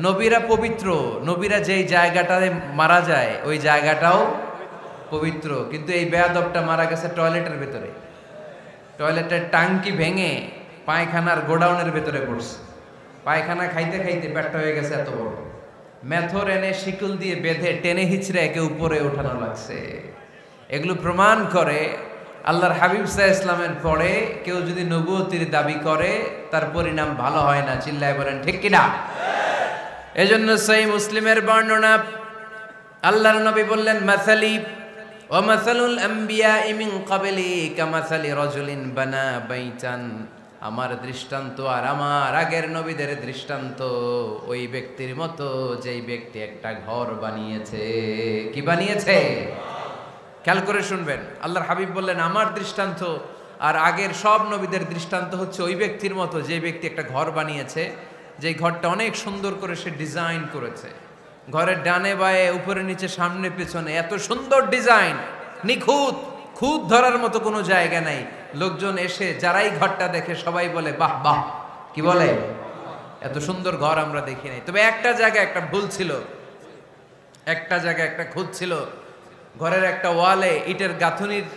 নবীরা পবিত্র, নবীরা যেই জায়গাটায় মারা যায় ওই জায়গাটাও পবিত্র, কিন্তু এই বেয়াদবটা মারা গেছে টয়লেটের ভেতরে, টয়লেটের টাঙ্কি ভেঙে পায়খানার গোডাউনের ভেতরে পড়ছে। পায়খানা খাইতে খাইতে পেটটা হয়ে গেছে এত বড়, মেথর এনে শিকল দিয়ে বেঁধে টেনে হিচড়ে একে উপরে ওঠানো লাগছে। এগুলো প্রমাণ করে আল্লাহর হাবিব সাল্লাল্লাহু আলাইহি ইসলামের পরে কেউ যদি নবুয়তির দাবি করে তার পরিণাম ভালো হয় না। চিল্লায় বলেন ঠিক কিনা? এজন্য সহিহ মুসলিমের বর্ণনা, আল্লাহর নবী বললেন, মাসালি ওয়া মাসালুল আমবিয়াই মিন ক্বাবলি কামাসালি রাজুলিন বানা বাইতান, আমার দৃষ্টান্ত আর আমার আগের নবীদের দৃষ্টান্ত ওই ব্যক্তির মতো যেই ব্যক্তি একটা ঘর বানিয়েছে। কি বানিয়েছে? খেয়াল করে শুনবেন, আল্লাহর হাবিব বললেন আমার দৃষ্টান্ত আর আগের সব নবীদের দৃষ্টান্ত হচ্ছে ওই ব্যক্তির মতো যে ব্যক্তি একটা ঘর বানিয়েছে, যে ঘরটা অনেক সুন্দর করে সে ডিজাইন করেছে। ঘরের ডানে বায়ে উপরে নিচে সামনে পেছনে এত সুন্দর ডিজাইন, নিখুঁত, খুঁত ধরার মতো কোনো জায়গা নাই। লোকজন এসে যারাই ঘরটা দেখে সবাই বলে বাহ বাহ। কি বলে? এত সুন্দর ঘর আমরা দেখি নাই। তবে একটা জায়গায় একটা ভুল ছিল, একটা জায়গায় একটা খুঁত ছিল। ঘরের একটা ওয়ালে ইটের গাঁথুনির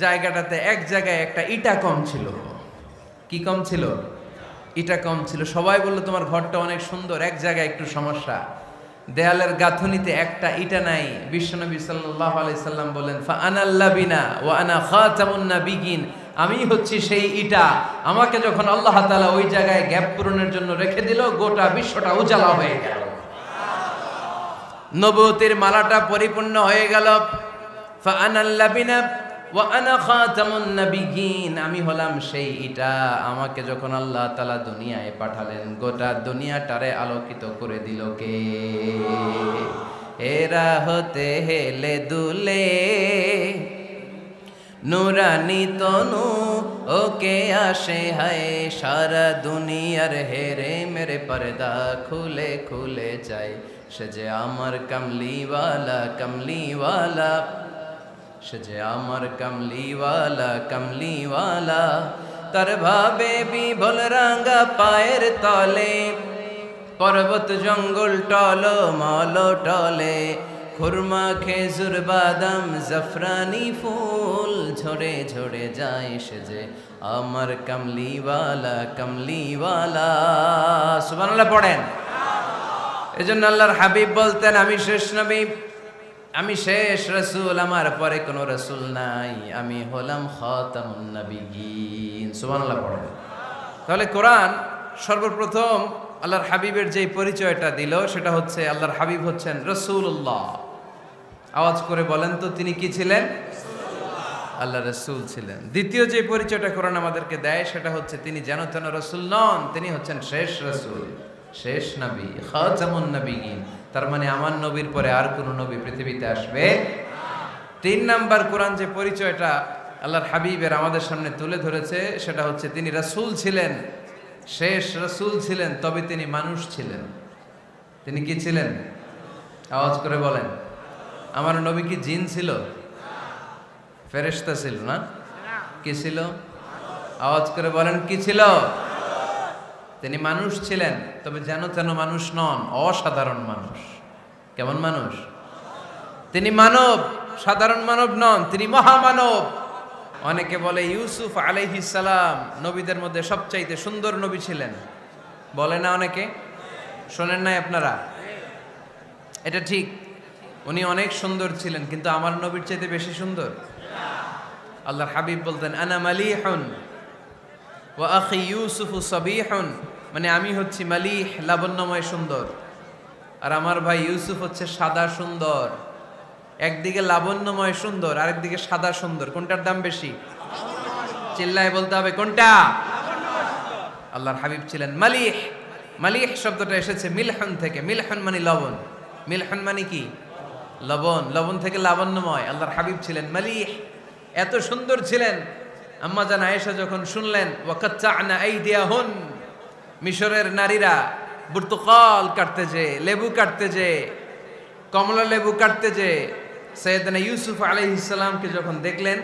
জায়গাটাতে এক জায়গায় একটা ইটা কম ছিল। কি কম ছিল? ইটা কম ছিল। সবাই বললো তোমার ঘরটা অনেক সুন্দর, এক জায়গায় একটু সমস্যা, দেয়ালের গাঁথুনিতে একটা ইটা নাই। বিশ্বনবী সাল্লাল্লাহু আলাইহি সাল্লাম বলেন, ফা আনাল লাবিনা ওয়া আনা খাতামুন নাবিয়িন, আমি হচ্ছি সেই ইটা। আমাকে যখন আল্লাহ তাআলা ওই জায়গায় গ্যাপ পূরণের জন্য রেখে দিল, গোটা বিশ্বটা উজালা হয়ে গেল, নবুয়তের মালাটা পরিপূর্ণ হয়ে গেল। ফা আনাল লাবিনা ওয়া আনা খাতামুন নাবিয়িন, আমি হলাম সেই ইটা। আমাকে যখন আল্লাহ তাআলা দুনিয়ায় পাঠালেন, গোটা দুনিয়াটারে আলোকিত করে দিল কে? এরা হতে হেলে দুলে নুরানি তনু ওকে আসে হায়, সারা দুনিয়ার হেরে মেরে পর্দা খুলে খুলে যায়। সে যে আমার কামলিওয়ালা কামলিওয়ালা, সে যে আমার কামলিওয়ালা কামলিওয়ালা, তার ভাবে বিভোল রাঙ্গা পায়ের তলে, পর্বত জঙ্গল টল মল টলে, খুরমা খেজুর বাদাম জাফরানি ফুল ঝরে ঝরে যায়। সে যে আমার কামলিওয়ালা কামলিওয়ালা। সুবহানাল্লাহ পড়েন। এজন্য আল্লাহর হাবিব বলতেন, আমি শেষ নবী, আমি শেষ রাসূল, আমার পরে কোনো রাসূল নাই, আমি হলাম খাতামুন নাবিয়িন। সুবহানাল্লাহ পড়েন। তাহলে কোরআন সর্বপ্রথম আল্লাহর হাবিবের যে পরিচয়টা দিল সেটা হচ্ছে আল্লাহর হাবিব হচ্ছেন রাসূলুল্লাহ। আওয়াজ করে বলেন তো, তিনি কি ছিলেন? আল্লাহ রাসূল ছিলেন। দ্বিতীয় যে পরিচয়টা কোরআন আমাদেরকে দেয় সেটা হচ্ছে তিনি যেন তেন রাসূল নন, তিনি হচ্ছেন শেষ রাসূল, শেষ নবী, খাতামুন নাবিয়িন। তার মানে আমার নবীর পরে আর কোন নবী পৃথিবীতে আসবে। তিন নাম্বার কোরআন যে পরিচয়টা আল্লাহর হাবিবের আমাদের সামনে তুলে ধরেছে সেটা হচ্ছে তিনি রাসূল ছিলেন, শেষ রাসূল ছিলেন, তবে তিনি মানুষ ছিলেন। তিনি কি ছিলেন? আওয়াজ করে বলেন। আমার নবী কি জিন ছিল? ফেরেশতা ছিল না? কি ছিল? আওয়াজ করে বলেন, কি ছিল? তিনি মানুষ ছিলেন, তবে যেন তেন মানুষ নন, অসাধারণ মানুষ। কেমন মানুষ? তিনি মানব, সাধারণ মানব নন, তিনি মহামানব। অনেকে বলে ইউসুফ আলাইহিস সালাম নবীদের মধ্যে সবচাইতে সুন্দর নবী ছিলেন, বলে না অনেকে? শোনেন নাই আপনারা? এটা ঠিক, উনি অনেক সুন্দর ছিলেন, কিন্তু আমার নবীর চাইতে বেশি সুন্দর। আল্লাহর হাবিব বলতেন, আনা মালিহুন ওয়া আখি ইউসুফু সাবিহুন, মানে আমি হচ্ছি মালিহ, লাবণ্যময় সুন্দর, আর আমার ভাই ইউসুফ হচ্ছে সাদা সুন্দর। একদিকে লাবণ্যময় সুন্দর, আরেকদিকে সাদা সুন্দর, কোনটার দাম বেশি? চিল্লায় বলতে হবে কোনটা? আল্লাহর হাবিব ছিলেন মালিহ। মালিহ শব্দটা এসেছে মিলহন থেকে। মিলহন মানে লবণ, মিলহন মানে কি? লবণ। লবণ থেকে লাবণ্যময়। আল্লাহর হাবিব ছিলেন মালিহ, এত সুন্দর ছিলেন। আম্মা জান আয়েশা যখন শুনলেন ওয়াকাত্তা'না আইদিয়াহুন, মিশরের নারীরা বুর্তুকাল কাটতে যে, লেবু কাটতে যে, কমলা লেবু কাটতে যে সাইয়েদনা ইউসুফ আলাইহিস সালামকে যখন দেখলেন,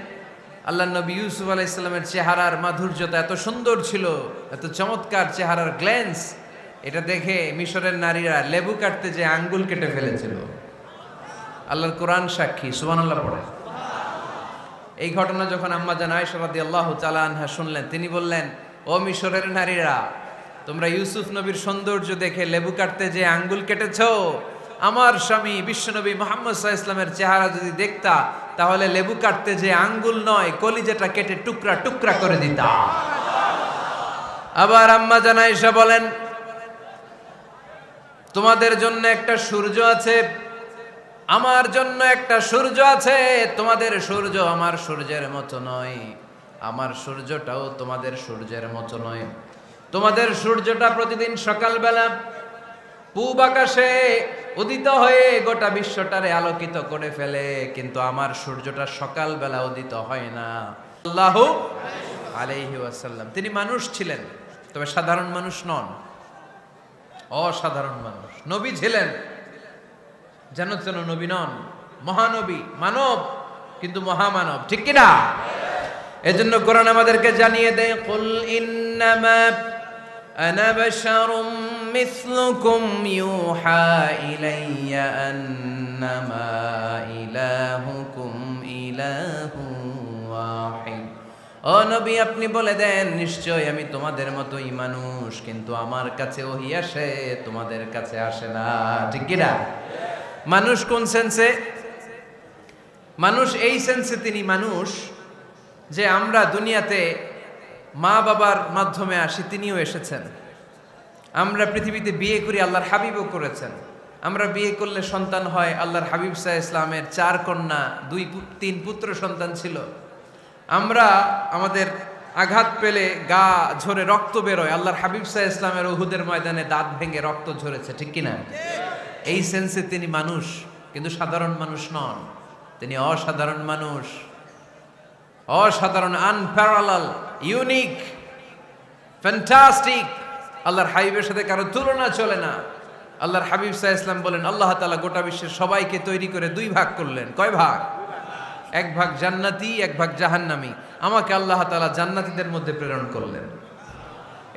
আল্লাহর নবী ইউসুফ আলাইহিস সালামের চেহারার মাধুর্যতা এত সুন্দর ছিল, এত চমৎকার চেহারার গ্ল্যান্স, এটা দেখে মিশরের নারীরা লেবু কাটতে যে আঙ্গুল কেটে ফেলেছিল। আল্লাহর কোরআন সাক্ষী। সুবহানাল্লাহ পড়ে। এই ঘটনা যখন আম্মা জান আয়েশা রাদিয়াল্লাহু তাআলা আনহা শুনলেন, তিনি বললেন, ও মিশরের নারীরা, তোমরা ইউসুফ নবীর সৌন্দর্য দেখে লেবু কাটতে যে আঙ্গুল কেটেছো, আমার স্বামী বিশ্বনবী মুহাম্মদ সাল্লাল্লাহু আলাইহি ওয়াসাল্লামের চেহারা যদি দেখতা তাহলে লেবু কাটতে যে আঙ্গুল নয় কলিজাটা কেটে টুকরা টুকরা করে দিতাম। আবার আম্মা জান আয়েশা বলেন, তোমাদের জন্য একটা সূর্য আছে, আমার জন্য একটা সূর্য আছে। তোমাদের সূর্য আমার সূর্যের মতো নয়, আমার সূর্যটাও তোমাদের সূর্যের মতো নয়। তোমাদের সূর্যটা প্রতিদিন সকালবেলা পূব আকাশে উদিত হয়ে গোটা বিশ্বটারে আলোকিত করে ফেলে, কিন্তু আমার সূর্যটা সকালবেলা উদিত হয় না। আল্লাহু আলাইহি ওয়াসাল্লাম তিনি মানুষ ছিলেন, তবে সাধারণ মানুষ নন, অসাধারণ মানুষ। নবী ছিলেন, যেন তেন নবী নন, মহানবী, মানব কিন্তু মহামানব, ঠিক কিনা? এজন্য কোরআন আমাদেরকে জানিয়ে দেয়, কুল ইন্নামা আনা বাশারুম মিসলুকুম ইউহা ইলাইয়া আন্নামা ইলাহুকুম ইলাহুন ওয়াহিদ। ও নবী, আপনি বলে দেন, নিশ্চয় আমি তোমাদের মতোই মানুষ, কিন্তু আমার কাছে ওহী আসে, তোমাদের কাছে আসে না, ঠিক কিনা? মানুষ কোন সেন্সে? মানুষ এই সেন্সে তিনি মানুষ যে আমরা দুনিয়াতে মা বাবার মাধ্যমে আসি, তিনিও এসেছেন। আমরা পৃথিবীতে বিয়ে করি, আল্লাহর হাবিবও করেছেন। আমরা বিয়ে করলে সন্তান হয়, আল্লাহর হাবিব সাল্লাল্লাহু আলাইহি ইসলামের 4 কন্যা 2-3 পুত্র সন্তান ছিল। আমরা আমাদের আঘাত পেলে গা ঝরে রক্ত বেরোয়, আল্লাহর হাবিব সাল্লাল্লাহু আলাইহি ইসলামের উহুদের ময়দানে দাঁত ভেঙে রক্ত ঝরেছে, ঠিক কিনা? এই সেন্সে তিনি মানুষ, কিন্তু সাধারণ মানুষ নন, তিনি অসাধারণ মানুষ, অসাধারণ, আনপ্যারালাল, ইউনিক, ফ্যান্টাস্টিক। আল্লাহর হাবিবের সাথে কারো তুলনা চলে না। আল্লাহর হাবিব সাল্লাল্লাহু আলাইহি ওয়াসাল্লাম বলেন, আল্লাহ তাআলা গোটা বিশ্বের সবাইকে তৈরি করে 2 ভাগ করলেন। কয় ভাগ? 1 ভাগ জান্নাতি, 1 ভাগ জাহান্নামী। আমাকে আল্লাহ তাআলা জান্নাতীদের মধ্যে প্রেরণ করলেন।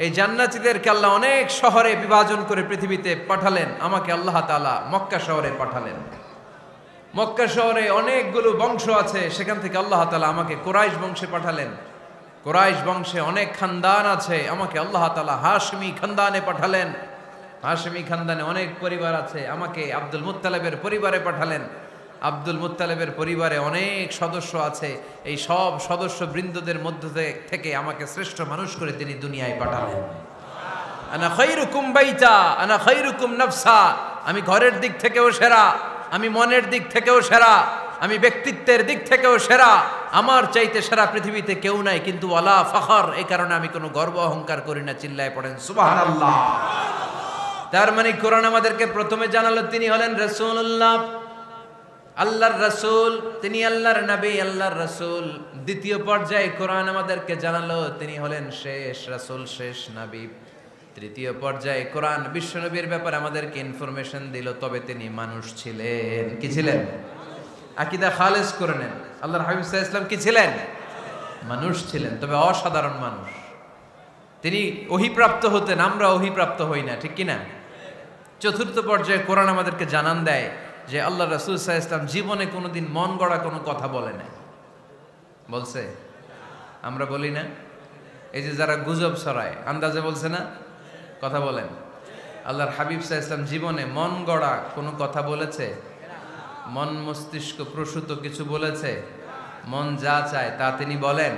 এই জান্নাতীদেরকে আল্লাহ অনেক শহরে বিভাজন করে পৃথিবীতে পাঠালেন, আমাকে আল্লাহ তাআলা মক্কা শহরে পাঠালেন। মক্কা শহরে অনেকগুলো বংশ আছে, সেখান থেকে আল্লাহ তাআলা আমাকে কুরাইশ বংশে পাঠালেন। কুরাইশ বংশে অনেক খানদান আছে, আমাকে আল্লাহ তাআলা হাশমি খানদানে পাঠালেন। হাশমি খানদানে অনেক পরিবার আছে, আমাকে আব্দুল মুত্তালিবের পরিবারে পাঠালেন। আব্দুল মুত্তালিবের পরিবারে অনেক সদস্য আছে, এই সব সদস্য বৃন্দদের মধ্য থেকে আমাকে শ্রেষ্ঠ মানুষ করে তিনি দুনিয়ায় পাঠালেন। আনা খায়রুকুম বাইতা আনা খায়রুকুম নাফসা, আমি ঘরের দিক থেকেও সেরা, আমি মনের দিক থেকেও সেরা, আমি ব্যক্তিত্বের দিক থেকেও সেরা, আমার চাইতে সেরা পৃথিবীতে কেউ নাই, কিন্তু ওয়ালা ফখর, এই কারণে আমি কোনো গর্ব অহংকার করি না। চিল্লায় পড়েন সুবহানাল্লাহ। তার মানে কোরআন আমাদেরকে প্রথমে জানালো তিনি হলেন রাসূলুল্লাহ, আল্লাহর রাসূল, তিনি আল্লাহর নবী, আল্লাহর রাসূল। দ্বিতীয় পর্যায়ে কোরআন আমাদেরকে জানালো তিনি হলেন শেষ রাসূল, শেষ নবী। তৃতীয় পর্যায়ে কোরআন বিশ্বনবীর ব্যাপারে আমাদেরকে ইনফরমেশন দিল, তবে তিনি মানুষ ছিলেন। কি ছিলেন? আকীদা খালেস করে নেন, আল্লাহর হাবিব সাল্লাল্লাহু আলাইহি ওয়াসাল্লাম কি ছিলেন? মানুষ ছিলেন, তবে অসাধারণ মানুষ। তিনি ওহীপ্রাপ্ত হতেন, আমরা ওহীপ্রাপ্ত হই না, ঠিক কিনা? চতুর্থ পর্যায়ে কোরআন আমাদেরকে জানান দেয় যে আল্লাহ রাসূল সাল্লাল্লাহু আলাইহি ওয়াসাল্লাম জীবনে কোনোদিন মন গড়া কোনো কথা বলে নাই। বলছে? আমরা বলি না? এই যে যারা গুজব ছড়ায়, আন্দাজে বলছে না, কথা বলেন। আল্লাহর হাবিব সাল্লাল্লাহু আলাইহি ওয়াসাল্লাম জীবনে মন গড়া কোনো কথা বলেছে? মন মস্তিষ্ক প্রসূত কিছু বলেছে? মন যা চায় তা তিনি বলেন?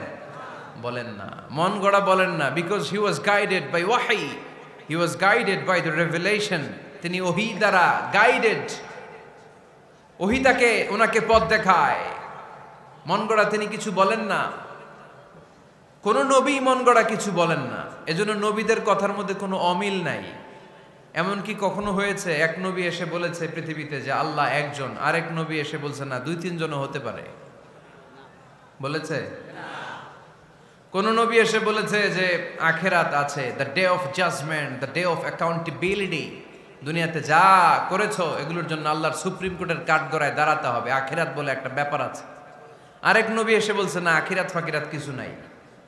বলেন না, মন গড়া বলেন না। Because he was guided by wahi, he was guided by the revelation. তিনি ওহী দ্বারা গাইডেড, ওহী তাকে ওনাকে পথ দেখায়। মন গড়া তিনি কিছু বলেন না, কোন নবী মন গড়া কিছু বলেন না। এজন্য নবীদের কথার মধ্যে কোনো অমিল নাই। এমনকি কখনো হয়েছে এক নবী এসে বলেছে পৃথিবীতে যে আল্লাহ একজন, আরেক নবী এসে বলছে না 2-3 জনও হতে পারে? বলেছে? কোন নবী এসে বলেছে যে আখিরাত আছে, the day of judgement, the day of accountability, দুনিয়াতে যা করেছো এগুলোর জন্য আল্লাহর সুপ্রিম কোর্টের কাঠগড়ায় দাঁড়াতে হবে, আখিরাত বলে একটা ব্যাপার আছে? আরেক নবী এসে বলছে না, আখিরাত ফাকিরাত কিছু নাই,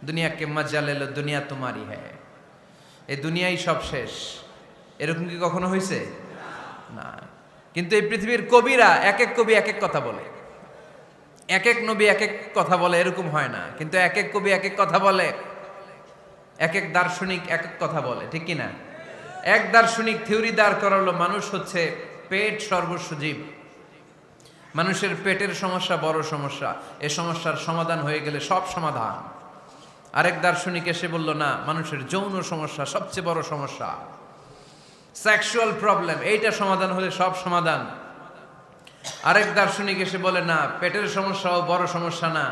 দুনিয়াকে মজা লেলো, দুনিয়া তোমারই হ্যায়, এই দুনিয়াই সব শেষ। এরকম কি কখনো হয়েছে? না। কিন্তু এই পৃথিবীর কবিরা এক এক কবি এক এক কথা বলে, এক এক নবী এক এক কথা বলে, এরকম হয় না। কিন্তু এক এক কবি এক এক কথা বলে, এক এক দার্শনিক এক এক কথা বলে, ঠিক কিনা? এক দার্শনিক থিওরি দাঁড় করালো মানুষ হচ্ছে পেট সর্বস্ব জীব, মানুষের পেটের সমস্যা বড় সমস্যা, এ সমস্যার সমাধান হয়ে গেলে সব সমাধান। আরেক দার্শনিক এসে বলল না, মানুষের যৌন সমস্যা সবচেয়ে বড় সমস্যা, সেক্সুয়াল প্রবলেম, এইটা সমাধান হলে সব সমাধান। আরেক দার্শনিক এসে বলে না, পেটের সমস্যাও বড় সমস্যা না,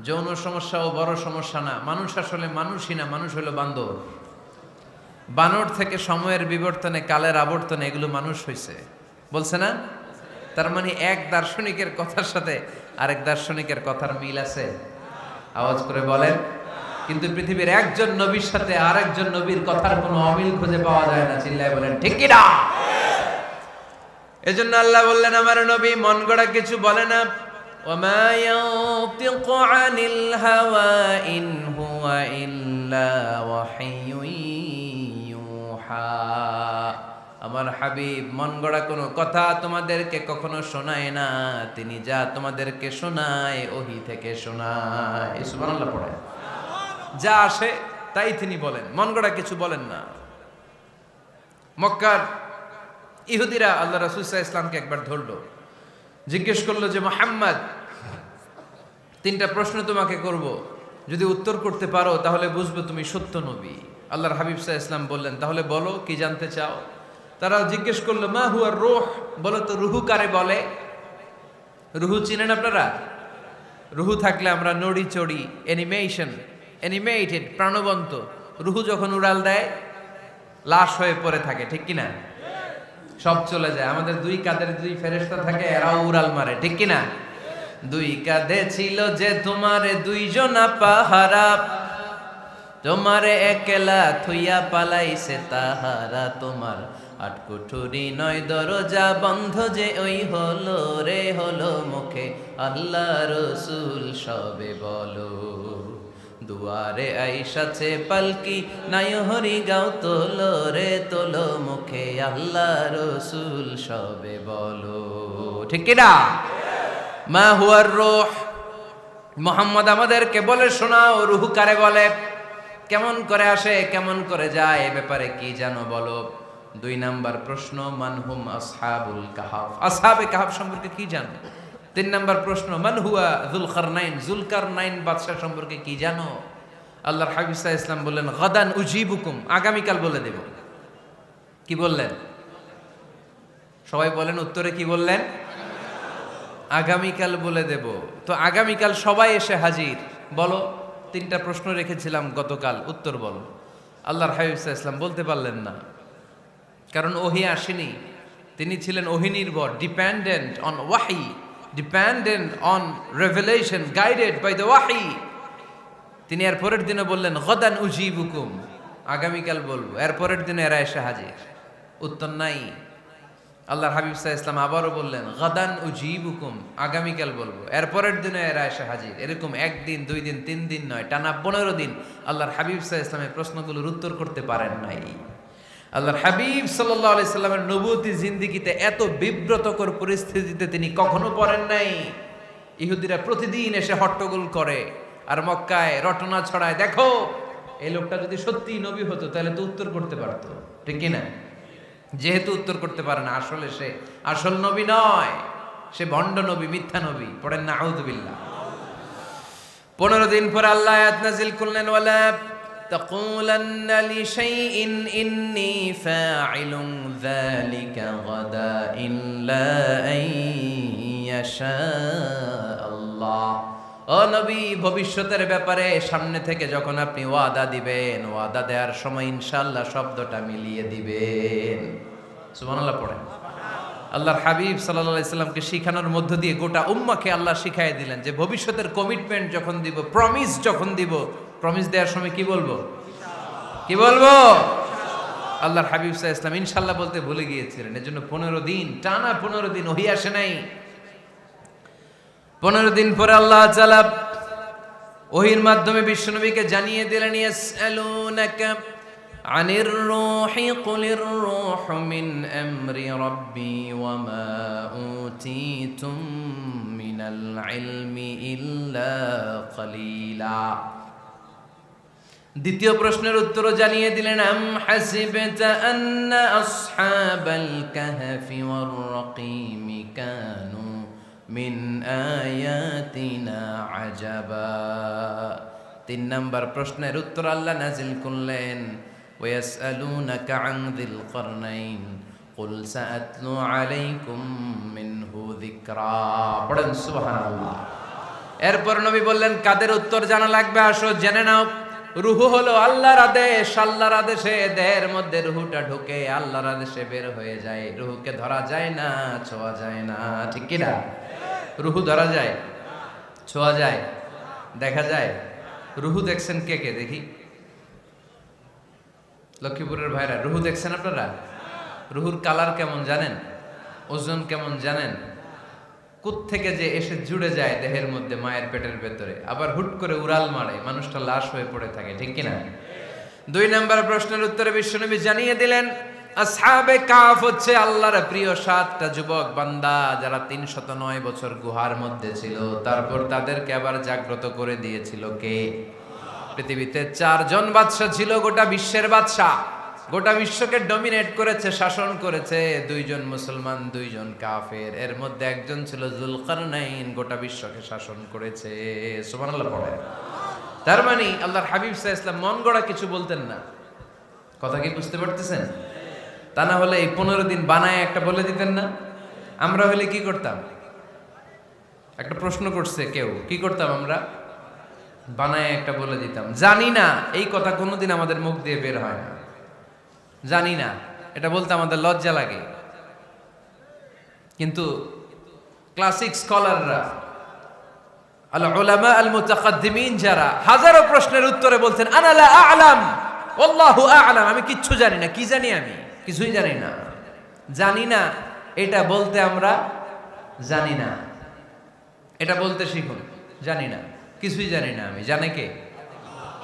যৌন সমস্যাও বড় সমস্যা না, মানুষ আসলে মানুষই না, মানুষ হলো বান্দর। বানর থেকে সময়ের বিবর্তনে, কালের আবর্তনে এগুলো মানুষ হয়েছে, বলছে না? তার মানে এক দার্শনিকের কথার সাথে আরেক দার্শনিকের কথার মিল আছে? আওয়াজ করে বলেন। কিন্তু পৃথিবীর একজন নবীর সাথে আরেকজন নবীর কথার কোনো অমিল খুঁজে পাওয়া যায় না। চিল্লায় বলেন ঠিক কি না? এজন্য আল্লাহ বললেন, আমার নবী মন গড়া কিছু বলে না। ওমা ইয়ানতিকু আনিল হাওয়া ইন হুয়া ইল্লা ওয়াহিয়ুন ইউহা। আমার হাবিব মন গড়া কোনো কথা তোমাদেরকে কখনো শোনায় না, তিনি যা তোমাদেরকে শোনায় ওহী থেকে শোনায়। সুবহানাল্লাহ পড়ে। যা আসে তাই তিনি বলেন, মন গড়া কিছু বলেন না। মক্কার ইহুদিরা আল্লাহ রাসূল সাল্লাল্লাহু আলাইহি ওয়াসাল্লামকে একবার ধরলো, জিজ্ঞেস করলো যে মুহাম্মদ, তিনটা প্রশ্ন তোমাকে করব, যদি উত্তর করতে পারো তাহলে বুঝবো তুমি সত্য নবী। আল্লাহর হাবিব সাল্লাল্লাহু আলাইহি ওয়াসাল্লাম বললেন, তাহলে বলো কি জানতে চাও? তারা জিজ্ঞেস করলো, মা হুয়া রূহ, বলো তো রুহু কারে বলে? রুহু চিনেন আপনারা? রুহু থাকলে আমরা নড়ি চড়ি, অ্যানিমেটেড, প্রাণবন্ত। রুহু যখন উড়াল দেয় লাশ হয়ে পড়ে থাকে, ঠিক কিনা? সব চলে যায়। আমাদের দুই কাঁধের দুই ফেরেশতা থাকে, এরাও উড়াল মারে, ঠিক কিনা? দুই কাঁধে ছিল যে তোমারে দুইজনা পাহারা, তোমারে একলা থুইয়া পালাইছে তাহারা, তোমার আট কুঠুরি নয় দরজা বন্ধ যে ওই হলো রে হলো মুখে আল্লাহ রসুল সবে বলো, দুয়ারে আইসাছে পালকি নাই হরি গাও তোলো রে তোলো মুখে আল্লাহ রসুল সবে বলো, ঠিক কিনা? মা হুয়ার রূহ, মুহাম্মদ আমাদেরকে বলে শোনাও রুহু কারে বলে, কেমন করে আসে, কেমন করে যায়, এ ব্যাপারে কি জানো বলো। দুই নাম্বার প্রশ্ন, মানহুম আসহাবুল কাহাফ, আসহাবে কাহাফ সম্পর্কে কি জানো? তিন নাম্বার প্রশ্ন, মান হুয়া যুলকারনাইন, যুলকারনাইন বাদশা সম্পর্কে কি জানো? আল্লাহর হাবিব সাল্লাল্লাহু আলাইহি ওয়াসাল্লাম বললেন, গাদান উজিবুকুম, আগামীকাল বলে দেব। কি বললেন? সবাই বলেন উত্তরে কি বললেন? আগামীকাল বলে দেব। তো আগামীকাল সবাই এসে হাজির। বলো, তিনটা প্রশ্ন রেখেছিলাম গতকাল, উত্তর বলো। আল্লাহর হাবিব সাল্লাল্লাহু আলাইহি ওয়াসাল্লাম বলতে পারলেন না, কারণ ওহী আসেনি। তিনি ছিলেন ওহী নির্ভর, ডিপেন্ডেন্ট অন ওয়াহি, dependent on revelation, guided by the ওয়াহি। তিনি এর পরের দিনে বললেন, গাদান উজিবুকুম, আগামীকাল বলবো। এর পরের দিনে এরা এসে হাজির, উত্তর নাই। আল্লাহর হাবিব সাল্লাল্লাহু আলাইহি ওয়াসাল্লাম আবারও বললেন, গাদান উজিবুকুম, আগামীকাল বলবো। এর পরের দিনে এরা এসে হাজির। এরকম একদিন, দুই দিন, তিন দিন নয়, টানা 15 দিন আল্লাহর হাবিব সাল্লাল্লাহু আলাইহি ওয়াসাল্লামের প্রশ্নগুলোর উত্তর করতে পারেন নাই। আল্লাহর হাবিব সাল্লাল্লাহু আলাইহি সাল্লামের নবুয়তি জিন্দেগিতে এত বিব্রতকর পরিস্থিতিতে তিনি কখনো পড়েন নাই। ইহুদিরা প্রতিদিন এসে হট্টগোল করে আর মক্কায় রটনা ছড়ায়, দেখো এই লোকটা যদি সত্যি নবী হতো তাহলে তো উত্তর করতে পারতো, ঠিক কিনা? যেহেতু উত্তর করতে পারে না, আসলে সে আসল নবী নয়, সে ভণ্ড নবী, মিথ্যা নবী। পড়েন না আউযুবিল্লাহ। 15 দিন পর আল্লাহ আয়াত নাযিল করলেন, ওয়ালা তাকুলান্না লিশাইইন ইন্নী ফাইলুন যালিকা গাদা ইল্লা আইয়াশা আল্লাহ। ও নবী, ভবিষ্যতের ব্যাপারে সামনে থেকে যখন আপনি ওয়াদা দিবেন, ওয়াদা দেওয়ার সময় ইনশাআল্লাহ শব্দটা মিলিয়ে দিবেন। সুবহানাল্লাহ পড়েন। আল্লাহর হাবিব সাল্লাল্লাহু আলাইহি সাল্লামকে শিখানোর মধ্য দিয়ে গোটা উম্মাহকে আল্লাহ শিখাইয়ে দিলেন যে ভবিষ্যতের কমিটমেন্ট যখন দিব, প্রমিস যখন দিব, প্রমিস দেওয়ার সময় কি বলবো? কি বলবো? আল্লাহর হাবিব সাল্লাল্লাহু আলাইহি ওয়াসাল্লাম ইনশাআল্লাহ বলতে ভুলে গিয়েছিলেন। এজন্য 15 দিন, টানা 15 দিন ওহী আসে নাই। 15 দিন পরে আল্লাহ তাআলা ওহীর মাধ্যমে বিশ্বনবীকে জানিয়ে দিলেন, ইয়াসআলুনাকা আনির রূহি কুলির রূহু মিন আমরি রাব্বি ওয়া মা উতীতুম মিনাল ইলমি ইল্লা কলিলা। দ্বিতীয় প্রশ্নের উত্তরও জানিয়ে দিলেন, আম হাসিবতা আন্না আসহাবাল কাহফি ওয়ার রাকিমি কানু মিন আয়াতিনা আজাবা। 3 নাম্বার প্রশ্নের উত্তর আল্লাহ নাজিল করলেন, ওয়াসআলুনাকা আন যিল করনাইন কুল সাআতলু আলাইকুম মিনহু যিকরা। পড়েন সুবহানাল্লাহ। এরপর নবী বললেন, কাদের উত্তর জানা লাগবে, আসো জেনে নাও। রুহু হলো আল্লাহর আদেশ, আল্লাহর আদেশে দেহের মধ্যে রুহুটা ঢুকে আল্লাহর আদেশে বের হয়ে যায়। রুহুকে ধরা যায় না, ছোঁয়া যায় না, ঠিক কি না? রুহু ধরা যায়, ছোঁয়া যায়, দেখা যায়? রুহু দেখছেন কে কে দেখি? লক্ষ্মীপুরের ভাইরা রুহু দেখছেন আপনারা? রুহুর কালার কেমন জানেন? ওজন কেমন জানেন? কোত্থেকে যে এসে জুড়ে যায় দেহের মধ্যে, মায়ের পেটের ভেতরে, আবার হুট করে উড়াল মারে, মানুষটা লাশ হয়ে পড়ে থাকে, ঠিক কিনা? 2 নম্বর প্রশ্নের উত্তরে বিশ্বনবী জানিয়ে দিলেন, আসহাবে কাফ হচ্ছে আল্লাহর প্রিয় 7টা যুবক বান্দা, যারা 309 বছর গুহার মধ্যে ছিল। তারপর তাদেরকে আবার জাগ্রত করে দিয়েছিল কে? পৃথিবীতে 4 জন বাদশা ছিল, গোটা বিশ্বের বাদশা, গোটা বিশ্বকে ডমিনেট করেছে, শাসন করেছে। 2 জন মুসলমান, 2 জন কাফের। এর মধ্যে একজন ছিল যুলকারনাইন, গোটা বিশ্বকে শাসন করেছে। সুবহানাল্লাহ পড়ে। তার মানে আল্লাহর হাবিব সাল্লাল্লাহু আলাইহি ওয়াসাল্লাম মন গড়া কিছু বলতেন না। কথা কি বুঝতে পারতেছেন? তা না হলে এই 15 দিন বানায় একটা বলে দিতেন না? আমরা হলে কি করতাম? একটা প্রশ্ন করছে কেউ, কি করতাম আমরা? বানায় একটা বলে দিতাম। জানি না, এই কথা কোনোদিন আমাদের মুখ দিয়ে বের হয় না। জানি না, এটা বলতে আমাদের লজ্জা লাগে। কিন্তু ক্লাসিক স্কলাররা, আল উলামা আল মুতাকাদ্দিমিন, যারা হাজারো প্রশ্নের উত্তরে বলছেন আনা লা আ'লাম ওয়াল্লাহু আ'লাম, আমি কিচ্ছু জানি না। কি জানি? আমি কিছুই জানি না। জানি না এটা বলতে আমরা জানি না, এটা বলতে শিখুন। জানি না, কিছুই জানি না আমি। জানে কে?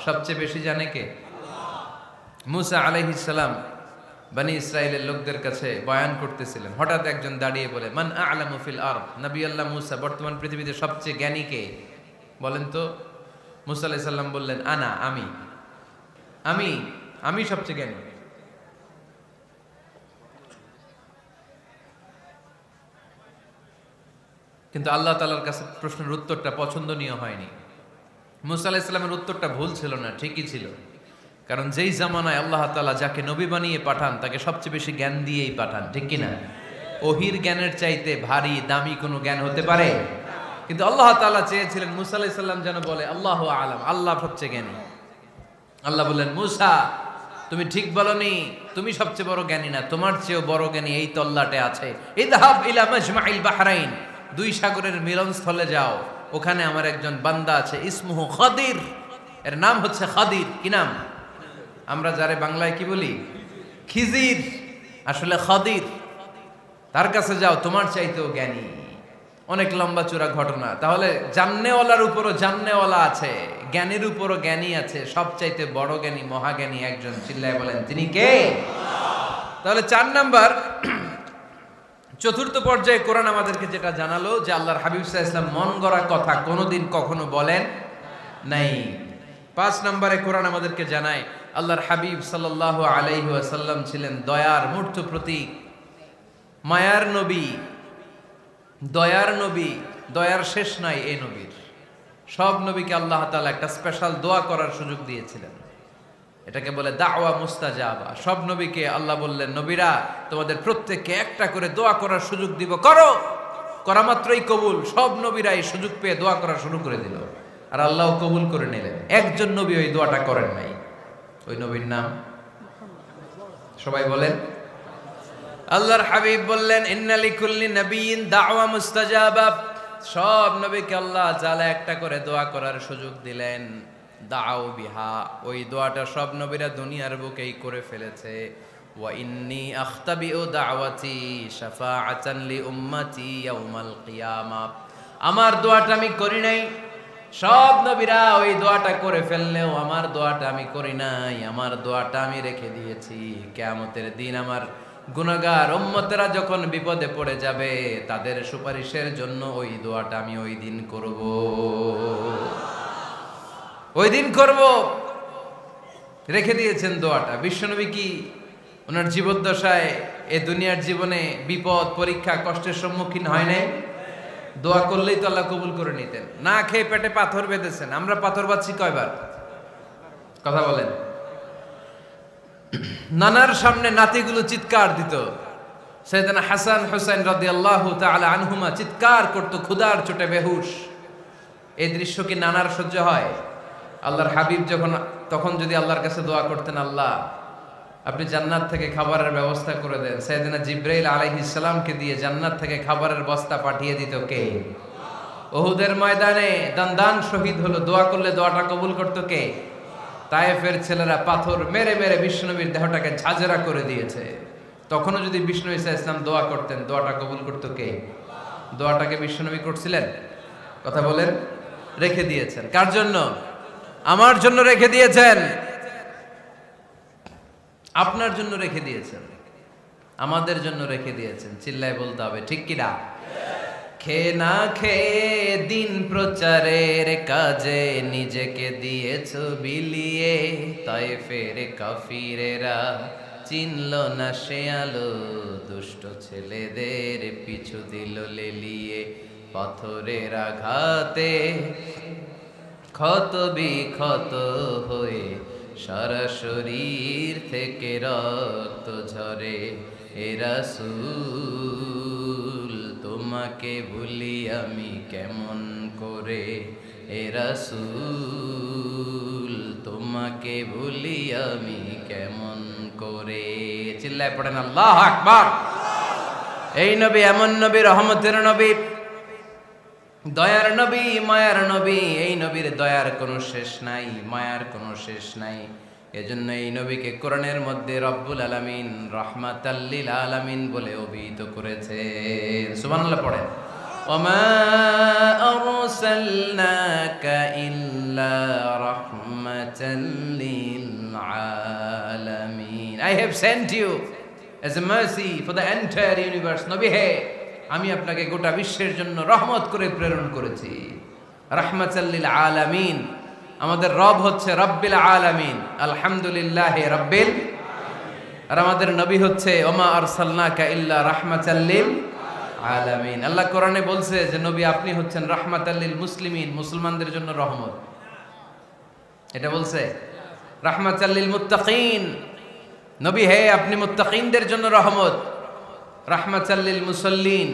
সবচেয়ে বেশি জানে কে? মুসা আলাইহিস সালাম বনি ইসরাইলের লোকদের কাছে বয়ান করতেছিলেন। হঠাৎ একজন দাঁড়িয়ে বলে, মান আ'লামু ফিল আরদ। নবী আল্লাহ মুসা, বর্তমান পৃথিবীতে সবচেয়ে জ্ঞানী কে বলেন তো? মুসা আলাইহিস সালাম বললেন, আনা, আমি আমি আমি সবচেয়ে জ্ঞানী। কিন্তু আল্লাহ তাআলার কাছে প্রশ্নের উত্তরটা পছন্দনীয় হয়নি। মুসা আলাইহিস সালামের উত্তরটা ভুল ছিল না, ঠিকই ছিল। কারণ যেই জামানায় আল্লাহ তাআলা যাকে নবী বানিয়ে পাঠান, তাকে সবচেয়ে বেশি জ্ঞান দিয়েই পাঠান, ঠিক কিনা? ওহির জ্ঞানের চাইতে ভারী দামি কোনো জ্ঞান হতে পারে? কিন্তু আল্লাহ তাআলা চেয়েছিলেন মুসা আলাইহিস সালাম যেন বলে আল্লাহু আ'লাম, আল্লাহ সবচেয়ে জ্ঞানী। আল্লাহ বললেন, মুসা তুমি ঠিক বলনি, তুমি সবচেয়ে বড় জ্ঞানী না, তোমার চেয়েও বড় জ্ঞানী এই তল্লাটে আছে। ইযহাব ইলা মাজমাইল বাহরাইন, 2 সাগরের মিলনস্থলে যাও, ওখানে আমার একজন বান্দা আছে, ইসমুহু খাদির, এর নাম হচ্ছে খাদির। কি নাম? আমরা যারে বাংলায় কি বলি? খিজির, আসলে খাদির। তার কাছে যাও, তোমার চাইতেও জ্ঞানী। অনেক লম্বা চূড়া ঘটনা। তাহলে জান্নেওয়ালার উপরও জান্নেওয়ালা আছে, জ্ঞানীর উপরও জ্ঞানী আছে। সবচাইতে বড় জ্ঞানী, মহাজ্ঞানী একজন, চিল্লায় বলেন তিনি কে? তাহলে 4 নাম্বার, চতুর্থ পর্যায়ে কোরআন আমাদেরকে যেটা জানালো যে আল্লাহর হাবিব সাল্লাল্লাহু আলাইহি ওয়াসাল্লাম মন গড়া কথা কোনোদিন কখনো বলেন নাই। 5 নম্বরে কোরআন আমাদেরকে জানায় আল্লাহর হাবিব সাল্লাল্লাহু আলাইহি ওয়াসাল্লাম ছিলেন দয়ার মূর্ত প্রতীক, মায়ার নবী, দয়ার নবী। দয়ার শেষ নাই এই নবীর। সব নবীকে আল্লাহ তাআলা একটা স্পেশাল দোয়া করার সুযোগ দিয়েছিলেন, এটাকে বলে দাওয়া মুস্তাজাবা। সব নবীকে আল্লাহ বললেন, নবীরা তোমাদের প্রত্যেককে একটা করে দোয়া করার সুযোগ দিব, করো। করা মাত্রই কবুল। সব নবীরা এই সুযোগ পেয়ে দোয়া করা শুরু করে দিল, আর আল্লাহ কবুল করে নিলেন। একজন নবী ওই দোয়াটা করেন নাই। ওই নবীর নাম সবাই বলেন। আল্লাহর হাবিব বললেন, ইন্না লিকুল্লি নাবিয়্যিন দাওয়া মুস্তাজাবা। সব নবীকে আল্লাহ তাআলা একটা করে দোয়া করার সুযোগ দিলেন। দাও বিহা, ওই দোয়াটা সব নবীরা দুনিয়ার বুকেই করে ফেলেছে। ওয়া ইন্নী আখতাবিউ দাওয়াতি শাফাআতান লি উম্মতি ইয়াউমাল কিয়ামা। আমার দোয়াটা আমি করি নাই, সব নবীরা ওই দোয়াটা করে ফেললেও আমার দোয়াটা আমি করি নাই। আমার দোয়াটা আমি রেখে দিয়েছি কিয়ামতের দিন আমার গুনাহগার উম্মতেরা যখন বিপদে পড়ে যাবে, তাদের সুপারিশের জন্য ওই দোয়াটা আমি ওই দিন করব, ওই দিন করব। রেখে দিয়েছেন দোয়াটা। বিশ্বনবী কি ওনার জীবদ্দশায় এ দুনিয়ার জীবনে বিপদ, পরীক্ষা, কষ্টের সম্মুখীন হয় নাই? দোয়া করলেই তো আল্লাহ কবুল করে নিতেন। না খেয়ে পেটে পাথর বেঁধেছেন, আমরা পাথর বাঁধছি কয়বার? কথা বলেন। নানার সামনে নাতিগুলো চিৎকার দিত, সাইয়েদনা হাসান হুসাইন রাদিয়াল্লাহু তাআলা আনহুমা চিৎকার করত ক্ষুধার চোটে বেহুশ। এই দৃশ্য কি নানার সহ্য হয়? আল্লাহর হাবিব তখন যদি আল্লাহর কাছে দোয়া করতেন, আল্লাহ আপনি জান্নাত থেকে খাবারের ব্যবস্থা করে দেন, সাইয়েদনা জিবরাইল আলাইহিস সালামকে দিয়ে জান্নাত থেকে খাবারের বস্তা পাঠিয়ে দিত কে? উহুদের ময়দানে দান শহীদ হলো, দোয়া করলে দোয়াটা কবুল করতো কে? তায়েফের ছেলেরা পাথর মেরে মেরে বিষ্ণুনবীর দেহটাকে ঝাঁঝরা করে দিয়েছে। তখনও যদি বিষ্ণু ঈসা ইসলাম দোয়া করতেন, দোয়াটা কবুল করতো কে? দোয়াটাকে বিষ্ণুনবী করছিলেন? কথা বলেন। রেখে দিয়েছেন কার জন্য? আমার জন্য রেখে দিয়েছেন, আপনার জন্য রেখে দিয়েছেন, আমাদের জন্য রেখে দিয়েছেন। চিল্লায় বলতে হবে ঠিক কিনা? খেয়ে না খেয়ে দিন প্রচারের কাজে নিজেকে দিয়েছ বিলিয়ে, তায়েফের কাফিরেরা চিনল না সে আলো, দুষ্ট ছেলেদের পিছু দিল লেলিয়ে। পাথরের আঘাতে ক্ষত বিক্ষত হয়ে সারা শরীর থেকে রক্ত ঝরে। এ রাসূল তোমাকে ভুলি আমি কেমন করে, এ রাসূল তোমাকে ভুলি আমি কেমন করে। চিল্লায় পড়েন আল্লাহু আকবার। এই নবী এমন নবী, রহমতের নবী, দয়ার নবী, মায়ার নবী। এই নবীর দয়ার কোনো শেষ নাই, মায়ার কোনো শেষ নাই। এজন্য এই নবীকে কোরআনের মধ্যে রব্বুল আলামিন রাহমাতাল লিল আলামিন বলে অভিহিত করেছে। সুবহানাল্লাহ পড়েন। ওয়ামা আরসালনাকা ইল্লা রাহমাতাল লিল আলামিন। I have sent you as a mercy for the entire universe. নবী হে, আমি আপনাকে গোটা বিশ্বের জন্য রহমত করে প্রেরণ করেছি। রাহমাতাল লিল আলামিন। আমাদের রব হচ্ছে রব্বিল আলামিন, আলহামদুলিল্লাহি রাব্বিল। আর আমাদের নবী হচ্ছে ওমা আরসালনাকা ইল্লা রাহমাতাল লিল আলামিন। আল্লাহ কোরআনে বলছে যে নবী আপনি হচ্ছেন রাহমাতাল লিল মুসলিমিন, মুসলমানদের জন্য রহমত। এটা বলছে রাহমাতাল লিল মুত্তাকিন। নবী হে, আপনি মুত্তাকিনদের জন্য রহমত। রাহমাতাল লিল মুসাল্লিন।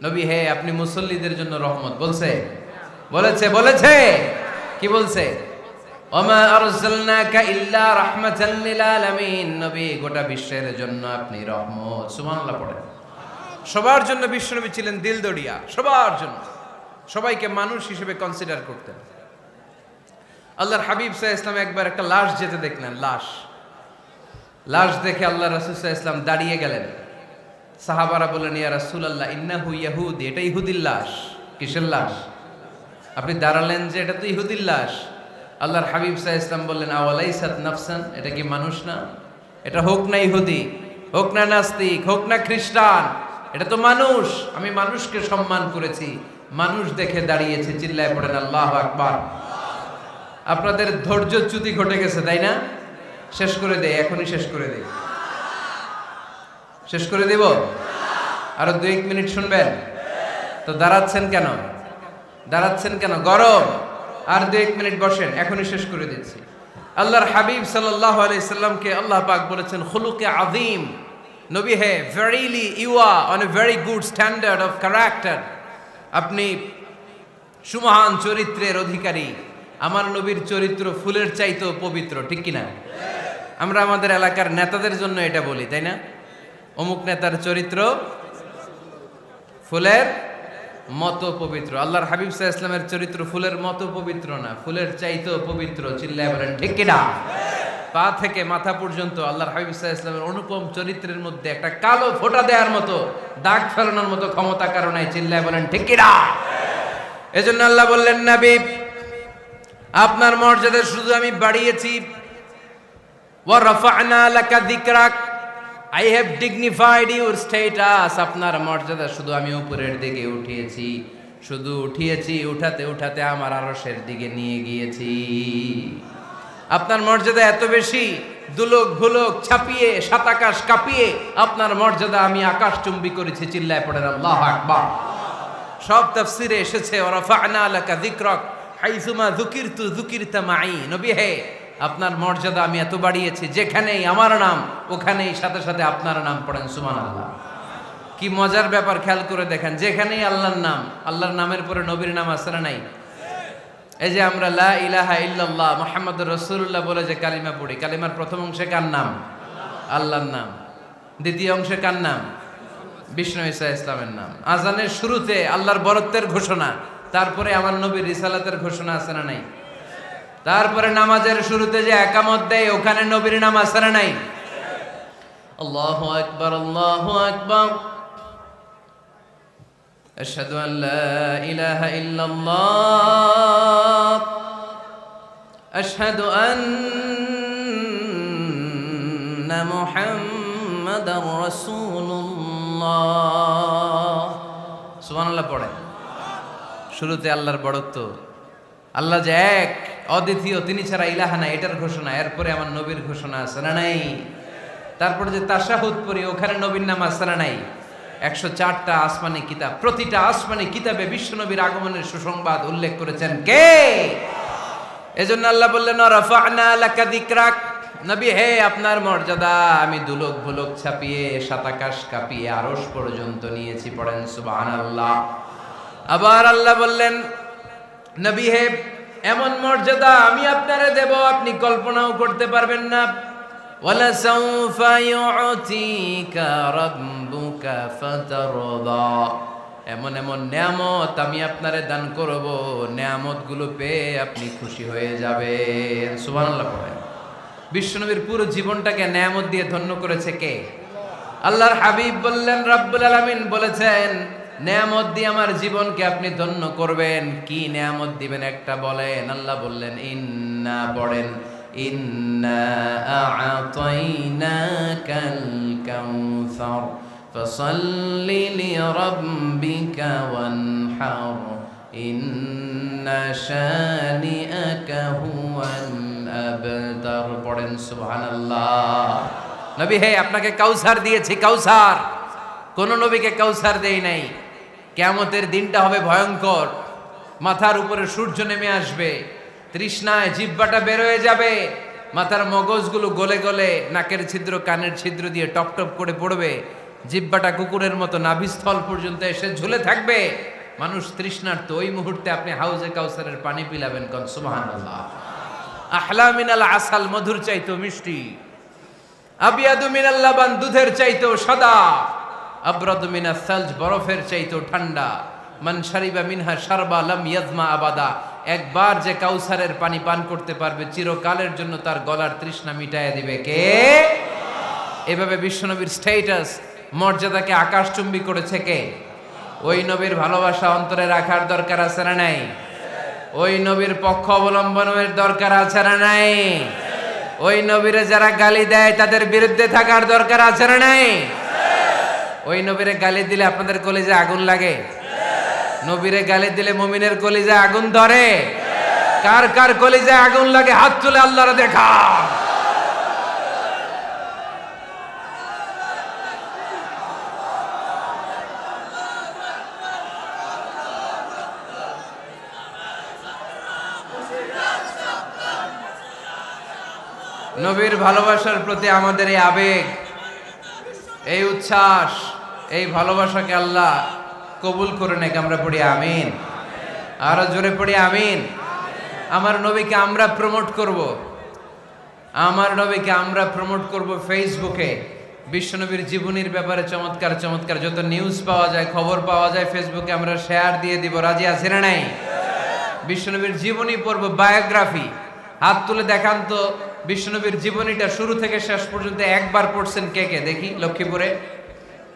নবী হে, আপনি মুসল্লিদের জন্য রহমত। বলছে বলেছে কি বলছে? ওমা আরসালনাকা ইল্লা রাহমাতাল লিল আলামিন। নবী গোটা বিশ্বের জন্য আপনি রহমত। সুবহানাল্লাহ পড়েন। সবার জন্য বিশ্বনবী ছিলেন দিলদরিয়া, সবার জন্য, সবাইকে মানুষ হিসেবে কনসিডার করতেন। আল্লাহর হাবিব সাল্লাল্লাহু আলাইহি ওয়াসাল্লাম একবার একটা লাশ যেতে দেখলেন, লাশ দেখে আল্লাহ রাসূল সাল্লাল্লাহু আলাইহি ওয়াসাল্লাম দাঁড়িয়ে গেলেন। সাহাবারা বললেন, ইয়া রাসূলুল্লাহ ইন্নাহু ইয়াহুদি, এটা ইহুদির লাশ। কিসের লাশ? আপনি দাঁড়ালেন যে এটা তো ইহুদির লাশ। আল্লাহর হাবিব সাল্লাল্লাহু আলাইহি ওয়াসাল্লাম বললেন, আওয়ালাইসাত নাফসান, এটা কি মানুষ না? এটা হোক না ইহুদি, হোক না নাস্তিক, হোক না খ্রিস্টান, এটা তো মানুষ। আমি মানুষকে সম্মান করেছি, মানুষ দেখে দাঁড়িয়েছে। চিল্লায় পড়েন আল্লাহু আকবার। আপনাদের ধৈর্যচ্যুতি ঘটে গেছে, তাই না? শেষ করে দেই, এখনই শেষ করে দেই। শেষ করে দেব? আরো 2-1 মিনিট শুনবেন তো? দাঁড়াচ্ছেন কেন? গরম। আর 2-1 মিনিট বসেন, এখনই শেষ করে দিচ্ছি। আল্লাহর হাবিব সাল্লাল্লাহু আলাইহি সাল্লামকে আল্লাহ পাক বলেছেন খুলুকে আযীম। নবী হে, verily you are on a very good standard of character. আপনি সুমহান চরিত্রের অধিকারী। আমার নবীর চরিত্র ফুলের চাইতেও পবিত্র, ঠিক কিনা? আমরা আমাদের এলাকার নেতাদের জন্য এটা বলি, তাই না? অমুক নেতার চরিত্র ফুলের মতো পবিত্র। আল্লাহর হাবিব সাল্লাল্লাহু আলাইহি ওয়াসাল্লামের চরিত্র ফুলের মতো পবিত্র না, ফুলের চাইতেও পবিত্র। চিল্লায় বলেন ঠিক কিনা? পা থেকে মাথা পর্যন্ত আল্লাহর হাবিব সাল্লাল্লাহু আলাইহি ওয়াসাল্লামের অনুপম চরিত্রের মধ্যে একটা কালো ফোঁটা দেওয়ার মতো, দাগ ফেলানোর মতো ক্ষমতা কারো নাই। চিল্লায় বলেন ঠিক কিনা? এজন্য আল্লাহ বললেন, নবী আপনার মর্যাদা শুধু আমি বাড়িয়েছি, ওয়া রাফা'না লাকা যিকরাক, I have dignified your status. আপনার মর্যাদা শুধু আমি উপরের দিকে উঠিয়েছি, উঠাতে উঠাতে আমার আরশের দিকে নিয়ে গিয়েছি। আপনার মর্যাদা এত বেশি, দুলক ভুলক ছাপিয়ে, সাত আকাশ কাঁপিয়ে আপনার মর্যাদা আমি আকাশচুম্বী করেছি। চিল্লায় পড়েন আল্লাহু আকবার। সব তাফসিরে এসেছে ওয়ারাফা'না লাকা যিকরাক হাইসুমা যুকিরতু যুকিরতা মাই। নবী হে, আপনার মর্যাদা আমি এত বাড়িয়েছি, যেখানেই আমার নাম ওখানেই সাথে সাথে আপনার নাম পড়েন সুবহানাল্লাহ। কি মজার ব্যাপার, খেয়াল করে দেখেন, যেখানেই আল্লাহর নাম, আল্লাহর নামের পরে নবীর নাম আছে না নাই? এই যে আমরা লা ইলাহা ইল্লাল্লাহ মুহাম্মাদুর রাসূলুল্লাহ বলে যে কালিমা পড়ি, কালিমার প্রথম অংশে কার নাম? আল্লাহর নাম। দ্বিতীয় অংশে কার নাম? বিষ্ণু ঈসা ইসলামের নাম। আজানের শুরুতে আল্লাহর বরত্বের ঘোষণা, তারপরে আমার নবীর রিসালাতের ঘোষণা আছে না নাই? তারপরে নামাজের শুরুতে যে একামত দেয়, ওখানে নবীর নাম আছে না নাই? আল্লাহু আকবার, আল্লাহু আকবার, আশহাদু আন লা ইলাহা ইল্লাল্লাহ, আশহাদু আন্না মুহাম্মাদার রাসূলুল্লাহ। সুবহানাল্লাহ পড়েন। শুরুতে আল্লাহর বড়ত্ব, আল্লাহ যে এক অদ্বিতীয়, তিনি ছাড়া ইলাহা নাই, এটার ঘোষণা। এরপরে আমার নবীর ঘোষণা আছে না নাই? তারপরে যে তাশাহুদ পড়ি, ওখানে নবীর নাম আছে না নাই? 104টা আসমানি কিতাব, প্রতিটা আসমানি কিতাবে বিশ্ব নবীর আগমনের সুসংবাদ উল্লেখ করেছেন কে? এজন্য আল্লাহ বললেন রাফা'না লাকা যিকরাক, নবী হে, আপনার মর্যাদা আমি দুলক ভুলক ছাপিয়ে, সাতাকাশ কাঁপিয়ে আরশ পর্যন্ত নিয়েছি। পড়েন সুবহানাল্লাহ। আবার আল্লাহ বললেন, নবী হে, এমন মর্যাদা আমি আপনারে দেব আপনি কল্পনাও করতে পারবেন না। ওয়ালা সাউফা ইউতিকা রাব্বুকা ফাতারদা, এমন এমন নিয়ামত আমি আপনারে দান করব, নিয়ামতগুলো পেয়ে আপনি খুশি হয়ে যাবেন। সুবহানাল্লাহ পড়েন। বিশ্বনবীর পুরো জীবনটাকে নিয়ামত দিয়ে ধন্য করেছে কে? আল্লাহর হাবিব বললেন, রব্বুল আলামিন বলেছেন, নিয়ামত দিয়ে আমার জীবনকে আপনি ধন্য করবেন। কি নিয়ামত দিবেন একটা বলেন? আল্লাহ বললেন, ইন্না, পড়েন, ইন্না আ'তাইনাকাল কাউসার ফাসাল্লি লিরাব্বিকা ওয়ানহার ইন্না শানিআকা হুয়াল আবতার। পড়েন সুবহানাল্লাহ। নবী হে, আপনাকে কাউসার দিয়েছি, কাউসার। কোন নবীকে কাউসার দেই নাই। কিয়ামতের দিনটা হবে ভয়ঙ্কর, মাথার উপরে সূর্য নেমে আসবে, তৃষ্ণায় জিহ্বাটা বের হয়ে যাবে, মাথার মগজগুলো গলে গলে নাকের ছিদ্র কানের ছিদ্র দিয়ে টপ টপ করে পড়বে, জিহ্বাটা কুকুরের মতো নাভিস্থল পর্যন্ত এসে ঝুলে থাকবে। মানুষ তৃষ্ণার্ত। ওই মুহূর্তে আপনি হাউজে কাউসারের পানি পিলাবেন। কোন সুবহানাল্লাহ। আহলা মিনাল আসাল, মধুর চাইতো মিষ্টি, আবিয়াদু মিনাল লাবান, দুধের চাইতো সাদা, আবরাদু মিনাস সালজ, বরফের চাইতো ঠান্ডা, মান শারিবা মিনহা শারবা লাম ইয়াজমা আবাদা, একবার যে কাউসারের পানি পান করতে পারবে চিরকালের জন্য তার গলার তৃষ্ণা মিটাইয়া দিবে কে? এভাবে বিশ্বনবীর স্ট্যাটাস, মর্যাদাকে আকাশচুম্বী করেছে কে? ওই নবীর ভালোবাসা অন্তরে রাখার দরকার আছে না নাই? ওই নবীর পক্ষ অবলম্বনের দরকার আছে না নাই? ওই নবীরে যারা গালি দেয় তাদের বিরুদ্ধে থাকার দরকার আছে না নাই? ওই নবীরে গালি দিলে আপনাদের কলিজায় আগুন লাগে? নবীরে গালি দিলে মুমিনের কলিজায় আগুন ধরে? কার কার কলিজায় আগুন লাগে হাত তুলে আল্লাহরে দেখা। নবীর ভালোবাসার প্রতি আমাদের এই আবেগ, এই উচ্ছ্বাস, এই ভালোবাসাকে আল্লাহ কবুল করে নেক। আমরা পড়ি আমিন। আরো জোরে পড়ি আমিন। আমার নবীকে আমরা প্রমোট করব, আমার নবীকে আমরা প্রমোট করব ফেসবুকে। বিশ্বনবীর জীবনীর ব্যাপারে চমৎকার চমৎকার যত নিউজ পাওয়া যায়, খবর পাওয়া যায়, ফেসবুকে আমরা শেয়ার দিয়ে দিব। রাজি আছে না নাই? বিশ্বনবীর জীবনী পড়ব, বায়োগ্রাফি। হাত তুলে দেখান তো বিশ্বনবীর জীবনীটা শুরু থেকে শেষ পর্যন্ত একবার পড়ছেন কে কে, দেখি লক্ষ্মীপুরে।